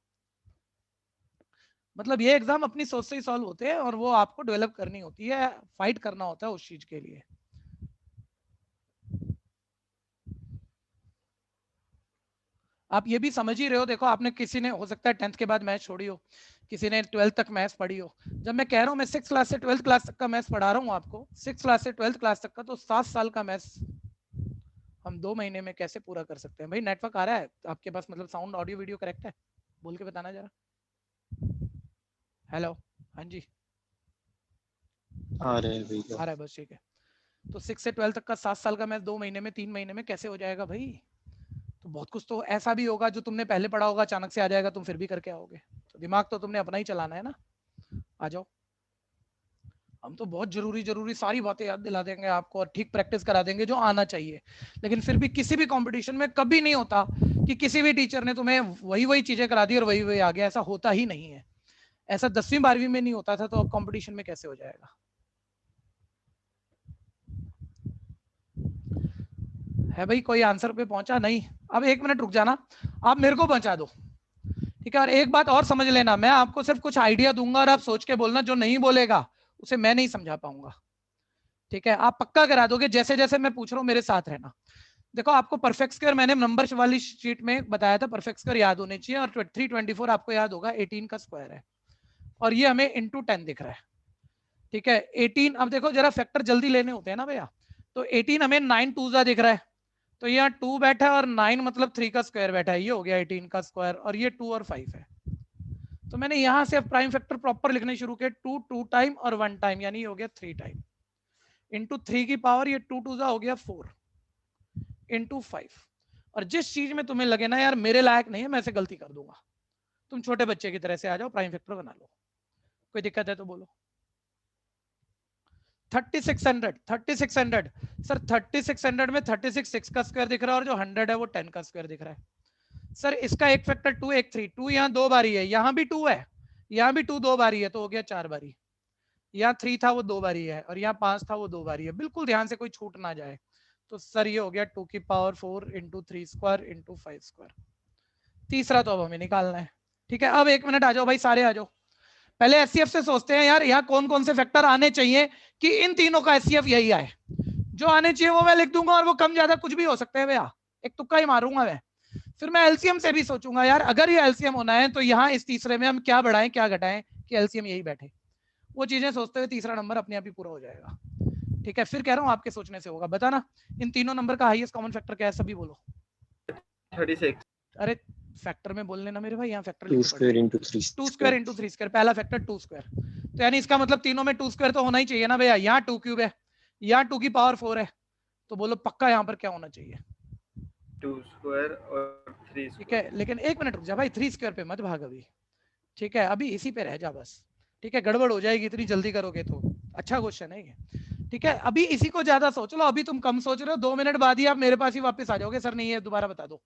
मतलब ये एग्जाम अपनी सोच से ही सॉल्व होते हैं और वो आपको डेवलप करनी होती है, फाइट करना होता है उस चीज के लिए। आप ये भी समझ ही रहे हो, देखो आपने, किसी ने हो सकता है 10th के बाद मैथ्स छोड़ी हो, किसी ने 12th तक मैथ्स पढ़ी हो। जब मैं कह रहा हूँ मैं 6th क्लास से 12th क्लास तक का मैथ्स पढ़ा रहा हूँ आपको, 6th क्लास से 12th क्लास तक का, तो 7 साल का मैथ्स हम 2 महीने में कैसे पूरा कर सकते हैं? भाई नेटवर्क आ रहा है आपके पास, मतलब साउंड ऑडियो वीडियो करेक्ट है? बोल के बताना जरा। हेलो, हाँ जी आ रहे हैं भैया। आ रहा है, बस ठीक है। तो 6 से 12 तक का 7 साल का मैथ्स 2 महीने में, 3 महीने में कैसे हो जाएगा भाई? तो बहुत कुछ तो ऐसा भी होगा जो तुमने पहले पढ़ा होगा, अचानक से आ जाएगा, तुम फिर भी करके आओगे। तो दिमाग तो तुमने अपना ही चलाना है ना। आ जाओ, हम तो बहुत जरूरी सारी बातें याद दिला देंगे आपको और ठीक प्रैक्टिस करा देंगे जो आना चाहिए। लेकिन फिर भी किसी भी कंपटीशन में कभी नहीं होता कि किसी भी टीचर ने तुम्हें वही चीजें करा दी और वही आ गया, ऐसा होता ही नहीं है। ऐसा 10वीं 12वीं में नहीं होता था, तो अब कंपटीशन में कैसे हो जाएगा? है भाई कोई आंसर पे पहुंचा? नहीं। अब 1 मिनट रुक जाना, आप मेरे को पहुंचा दो, ठीक है? और एक बात और समझ लेना, मैं आपको सिर्फ कुछ आइडिया दूंगा और आप सोच के बोलना, जो नहीं बोलेगा उसे मैं नहीं समझा पाऊंगा, ठीक है? आप पक्का करा दोगे, जैसे जैसे मैं पूछ रहा हूँ मेरे साथ रहना। देखो आपको परफेक्ट स्क्वायर मैंने नंबर वाली शीट में बताया था, परफेक्ट स्क्वायर याद होने चाहिए, और 324 आपको याद होगा 18 का स्क्वायर है, और ये हमें इंटू 10 दिख रहा है, ठीक है? 18, अब देखो जरा फैक्टर जल्दी लेने होते हैं ना भैया, तो 18 हमें 9 2 दिख रहा है, तो यहाँ 2 बैठा है और 9 मतलब 3 का स्क्वायर बैठा है, ये हो गया 18 का स्क्वायर, और ये 2 और 5 है। तो मैंने यहां से प्राइम फैक्टर प्रॉपर लिखने शुरू किए, 2 टाइम और 1 टाइम, यानी ये हो गया 3 टाइम, इंटू 3 की पावर, ये 2 2 हो गया 4, इंटू 5। और जिस चीज में तुम्हें लगे ना यार मेरे लायक नहीं है, मैं ऐसे गलती कर दूंगा, तुम छोटे बच्चे की तरह से आ जाओ, प्राइम फैक्टर बना लो। कोई दिक्कत है तो बोलो। 3600 सर, 3600 में 36 6 का स्क्वायर दिख रहा है, और जो 100 है वो 10 का स्क्वायर दिख रहा है। सर इसका एक फैक्टर 2 एक 3, 2 यहाँ 2 बारी है, यहाँ भी 2 है, यहाँ भी 2 2 बारी है, तो हो गया 4 बारी। यहाँ 3 था वो 2 बारी है, और यहाँ 5 था वो 2 बारी है, बिल्कुल ध्यान से कोई छूट ना जाए। तो सर ये हो गया 2 की power 4 into 3 square into 5 square. तीसरा तो अब हमें निकालना है, ठीक है? अब 1 मिनट आ जाओ भाई, सारे आ जाओ। पहले एचसीएफ से सोचते हैं यार, यहाँ कौन कौन से फैक्टर आने चाहिए कि इन तीनों का एचसीएफ यही आए। जो आने चाहिए वो मैं लिख दूंगा, और वो कम ज्यादा कुछ भी हो सकते हैं भैया, एक तुक्का ही मारूंगा मैं। फिर मैं एलसीएम से भी सोचूंगा यार, अगर ये एलसीएम होना है तो यहाँ इस तीसरे में हम क्या बढ़ाएं क्या घटाएं कि एलसीएम यही बैठे। वो चीजें सोचते हुए तीसरा नंबर अपने आप ही पूरा हो जाएगा, ठीक है? फिर कह रहा हूँ आपके सोचने से होगा। बताना इन तीनों नंबर का हाईएस्ट कॉमन फैक्टर क्या है, सभी बोलो। 36। अरे फैक्टर में बोलने ना मेरे भाई, यहाँ factor 2 square into 3 2 square into 3 square, पहला फैक्टर 2 स्क्वायर, तो यानी इसका मतलब तीनों में 2 स्क्वायर तो होना ही चाहिए ना भैया। यहाँ 2 क्यूब है, यहाँ 2 की पावर 4 है, तो बोलो पक्का यहाँ पर क्या होना चाहिए? 2 स्क्वायर और 3 ठीक है, लेकिन 1 मिनट रुक जा भाई, 3 स्क्वायर पे मत भाग अभी, ठीक है? अभी इसी पे रह जा बस, ठीक है? गड़बड़ हो जाएगी इतनी जल्दी करोगे तो। अच्छा क्वेश्चन है ये, ठीक है? अभी इसी को ज्यादा सोच लो, अभी तुम कम सोच रहे हो, 2 मिनट बाद ही आप मेरे पास ही वापस आ जाओगे, सर नहीं है दोबारा बता दो,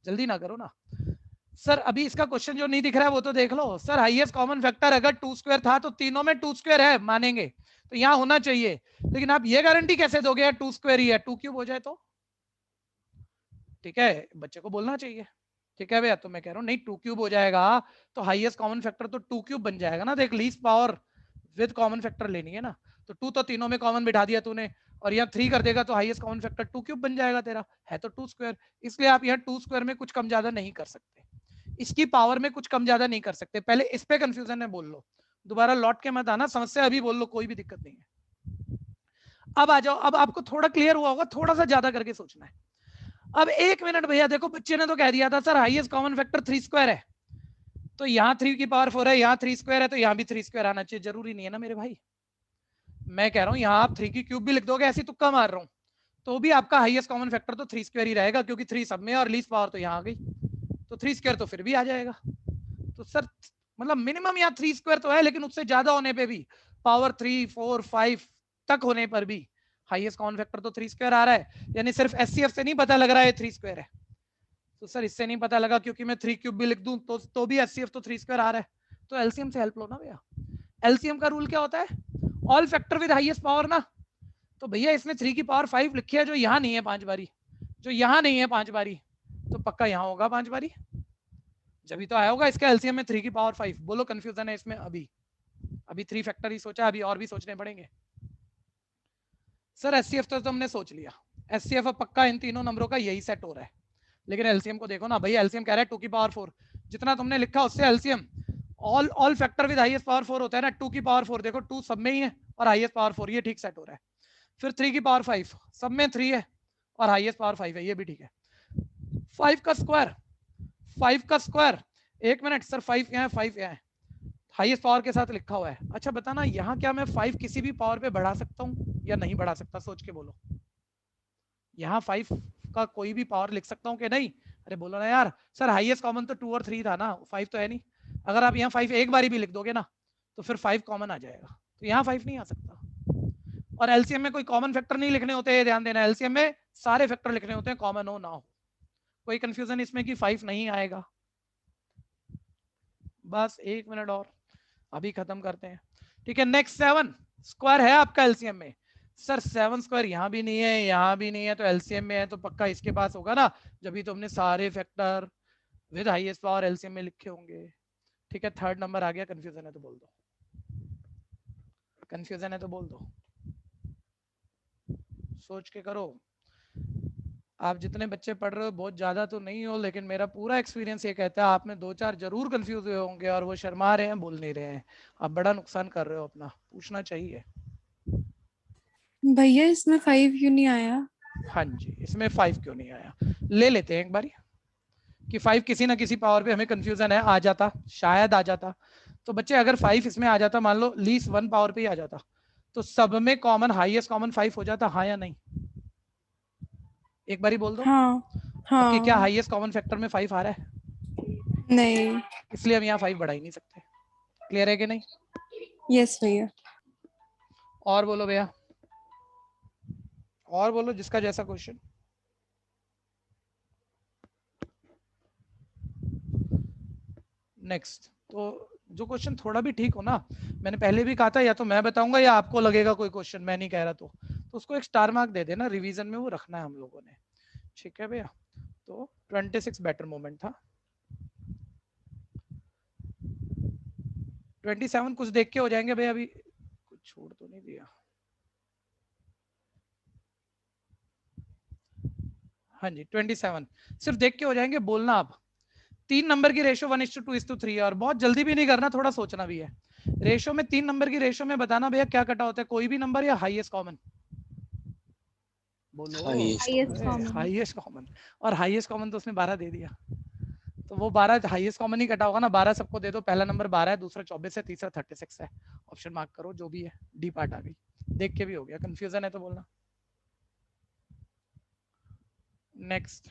जल्दी ना करो ना सर। अभी इसका क्वेश्चन जो नहीं दिख रहा है वो तो देख लो। सर हाईएस्ट कॉमन फैक्टर अगर 2 स्क्वायर था तो तीनों में 2 स्क्वायर है, मानेंगे, तो यहाँ होना चाहिए। लेकिन आप ये गारंटी कैसे दोगे यार 2 स्क्वायर ही है, 2 क्यूब हो जाए तो? ठीक है, बच्चे को बोलना चाहिए, ठीक है भैया? तो मैं कह रहा हूँ नहीं, 2 क्यूब हो जाएगा तो हाईएस्ट कॉमन फैक्टर तो 2 क्यूब बन जाएगा ना। देख, least power with common factor लेनी है ना, तो 2 तो तीनों में कॉमन बिठा दिया तूने, और यहाँ 3 कर देगा तो हाईएस्ट कॉमन फैक्टर 2 क्यूब बन जाएगा तेरा, है तो 2 स्क्वायर। इसलिए आप यहाँ 2 स्क्वायर में कुछ कम ज्यादा नहीं कर सकते, इसकी पावर में कुछ कम ज्यादा नहीं कर सकते। पहले इस पे कंफ्यूजन है, बोल लो, दोबारा लौट के मत आना, समस्या अभी बोल लो, कोई भी दिक्कत नहीं है। अब आ जाओ, अब आपको थोड़ा क्लियर हुआ होगा, थोड़ा सा ज्यादा करके सोचना है। अब 1 मिनट भैया, देखो बच्चे ने तो कह दिया था sir highest common factor 3 square है, तो यहाँ 3 की पावर 4 है, यहाँ 3 स्क्वायर है, तो यहाँ भी 3 स्क्वायर आना चाहिए। जरूरी नहीं है ना मेरे भाई, मैं कह रहा हूँ यहाँ आप 3 की क्यूब भी लिख दोगे, ऐसी तुक्का मार रहा हूँ, तो भी आपका हाईएस्ट कॉमन फैक्टर तो 3 स्क्वायर ही रहेगा, क्योंकि 3 सब में और लीस्ट पावर तो यहाँ आ गई, तो 3 स्क्वायर तो फिर भी आ जाएगा। तो सर मतलब मिनिमम यहाँ 3 स्क्वायर तो है, लेकिन उससे ज्यादा होने पे भी, पावर 3 4 5 तक होने पर भी हाईएस्ट कॉमन फैक्टर तो 3 स्क्वायर आ रहा है, यानी सिर्फ एचसीएफ से नहीं पता लग रहा है 3 स्क्वायर है। तो सर इससे नहीं पता लगा क्योंकि मैं 3 क्यूब भी लिख दूं तो भी एचसीएफ तो 3 स्क्वायर आ रहा है। तो एलसीएम से हेल्प लो ना भैया। एलसीएम का रूल क्या होता है? All factor with highest power ना। तो भैया इसमें 3 की पावर 5 लिखी है, जो यहाँ नहीं है 5 बारी, जो यहाँ नहीं है 5 बारी, तो पक्का यहाँ होगा 5 बारी, जब तो आया होगा। इसका एलसीएम में 3 की पावर 5। बोलो कंफ्यूजन है इसमें? अभी 3 फैक्टर ही सोचा, अभी और भी सोचने पड़ेंगे। सर एचसीएफ तो हमने सोच लिया, एचसीएफ अब पक्का इन तीनों नंबरों का यही सेट हो रहा है, लेकिन एलसीएम को देखो ना भैया। एलसीएम कह रहा है 2 की पावर 4, जितना तुमने लिखा उससे LCM all factor with highest power 4 होता है ना। 2 की पावर 4 देखो, 2 सब में ही है और हाईएस्ट पावर 4, ये ठीक सेट हो रहा है। फिर 3 की पावर 5 सब में 3 है और हाईएस्ट पावर 5 है, ये भी ठीक है। 5 का स्क्वायर, 5 का स्क्वायर, एक मिनट सर 5 यहाँ है, 5 यहाँ है, हाईएस्ट पावर के साथ लिखा हुआ है। अच्छा बताना यहाँ क्या मैं 5 किसी भी पावर पे बढ़ा सकता हूँ या नहीं बढ़ा सकता? सोच के बोलो। यहाँ 5 का कोई भी पावर लिख सकता हूँ कि नहीं? अरे बोलो ना यार। सर हाईएस्ट कॉमन तो 2 और 3 था ना, 5 तो है नहीं। अगर आप यहाँ 5 एक बारी भी लिख दोगे ना तो फिर 5 कॉमन आ जाएगा, तो यहाँ 5 नहीं आ सकता। और एलसीएम में कोई कॉमन फैक्टर नहीं लिखने होते हैं, ध्यान देना। एलसीएम में सारे फैक्टर लिखने होते हैं, कॉमन हो ना हो। कोई कंफ्यूजन इसमें कि 5 नहीं आएगा? बस 1 मिनट और, अभी खत्म करते हैं। ठीक है, नेक्स्ट 7 स्क्वायर है आपका एलसीएम में। सर 7 स्क्वायर यहाँ भी नहीं है, यहाँ भी नहीं है, तो एलसीएम में है तो पक्का इसके पास होगा ना, जब भी तुमने सारे factor with highest power LCM में लिखे होंगे। ठीक है, थर्ड नंबर आ गया। कंफ्यूजन है तो बोल दो, कंफ्यूजन है तो बोल दो, सोच के करो। आप जितने बच्चे पढ़ रहे हो बहुत ज्यादा तो नहीं हो, लेकिन मेरा पूरा एक्सपीरियंस ये कहता है आप में 2-4 जरूर कंफ्यूज हुए होंगे और वो शर्मा रहे हैं, बोल नहीं रहे हैं। आप बड़ा नुकसान कर रहे हो अपना, पूछना चाहिए। भैया इसमें 5 क्यों नहीं आया? हाँ जी, इसमें 5 क्यों नहीं आया, ले लेते हैं एक बारी कि 5 किसी ना किसी पावर पे हमें कंफ्यूजन है, आ जाता, शायद आ जाता। तो बच्चे अगर 5 इसमें आ जाता, मान लो लीस्ट 1 पावर पे ही आ जाता, तो सब में कॉमन हाईएस्ट कॉमन 5 हो जाता, हाँ या नहीं? एक बारी बोल दो। हाँ कि क्या हाँ। हाईएस्ट कॉमन फैक्टर में 5 आ रहा है? नहीं। इसलिए हम यहाँ 5 बढ़ा ही नहीं सकते। क्लियर है कि नहीं? यस भैया। और बोलो भैया, और बोलो जिसका जैसा क्वेश्चन। नेक्स्ट, तो जो क्वेश्चन थोड़ा भी ठीक हो ना, मैंने पहले भी कहा था, या तो मैं बताऊंगा या आपको लगेगा कोई क्वेश्चन मैं नहीं कह रहा, तो उसको एक स्टार मार्क दे देना, रिवीजन में वो रखना है हम लोगों ने। ठीक है भैया, तो 26 बेटर मोमेंट था। 27 कुछ देख के हो जाएंगे भैया, अभी कुछ छोड़ तो नहीं दिया? हाँ जी 27 सिर्फ देख के हो जाएंगे, बोलना आप। 3 नंबर की रेशो 1:2:3, और बहुत जल्दी भी नहीं करना, थोड़ा सोचना भी है। रेशो में 3 नंबर की रेशो में बताना भैया क्या कटा होता है, कोई भी नंबर या हाईएस्ट कॉमन? बोलो हाईएस्ट कॉमन। और हाईएस्ट कॉमन तो उसने 12 दे दिया, तो वो 12 हाईएस्ट कॉमन ही कटा होगा ना। 12 सबको दे दो, पहला नंबर 12 है, दूसरा 24 है, तीसरा 36 है। ऑप्शन मार्क करो जो भी है, डी पार्ट आ गई, देख के भी हो गया। कंफ्यूजन है तो बोलना। Next,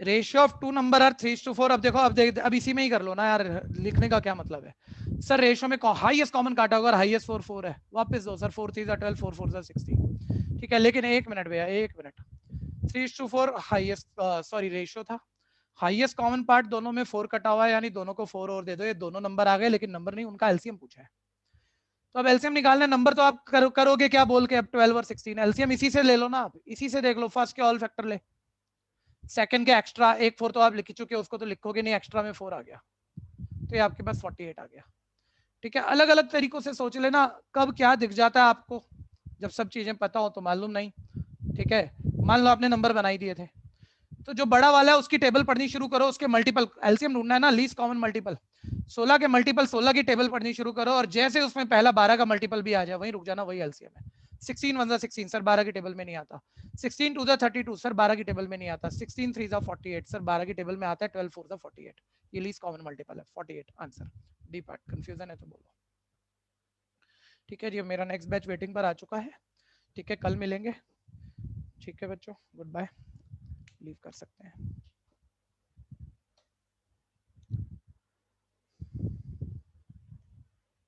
ratio of 2 number are 3:4। अब देखो, अब इसी में ही कर लो ना यार, लिखने का क्या मतलब है। सर रेशियो में हाईएस्ट कॉमन काटा होगा और हाईएस्ट 4 है, वापस दो सर। 4 3 12, 4 4 16। ठीक है, लेकिन एक मिनट भैया, एक मिनट। 3:4 हाईएस्ट, सॉरी रेशियो था, हाईएस्ट कॉमन पार्ट दोनों में 4 कटा हुआ है, यानी दोनों को 4 और दे दो, ये दोनों नंबर आ गए, लेकिन नंबर नहीं, उनका एलसीएम पूछा है। तो अब एलसीएम निकालने, नंबर तो आप करोगे क्या बोल के, अब 12 और 16 एलसीएम इसी से ले लो ना, आप इसी से देख लो। फर्स्ट के ऑल फैक्टर ले, सेकंड के एक्स्ट्रा, एक 4 तो आप लिख चुके हो, उसको तो लिखोगे नहीं, एक्स्ट्रा में 4 आ गया, तो ये आपके पास 48 आ गया। ठीक है, अलग अलग तरीकों से सोच लेना, कब क्या दिख जाता है आपको, जब सब चीजें पता हो तो मालूम नहीं। ठीक है, मान लो आपने नंबर बनाई दिए थे, तो जो बड़ा वाला है उसकी टेबल पढ़नी शुरू करो, उसके मल्टीपल, एलसीएम ढूंढना है ना, लीस्ट कॉमन मल्टीपल। 16 के मल्टीपल 16 की टेबल पढ़नी शुरू करो, और जैसे उसमें पहला 12 का मल्टीपल भी आ जाए वहीं रुक जाना, वही एलसीएम है। 16 1 16 सर 12 की टेबल में नहीं आता। 16 2 32 सर 12 की टेबल में नहीं आता। 16 3 48 सर 12 की टेबल में आता है। 12 4 48, ये लीस्ट कॉमन मल्टीपल है 48, आंसर डी पार्ट। कंफ्यूजन है तो बोलो। ठीक है जी, मेरा नेक्स्ट बैच वेटिंग पर आ चुका है। ठीक है, कल मिलेंगे। ठीक है बच्चों, गुड बाय, लीव कर सकते हैं।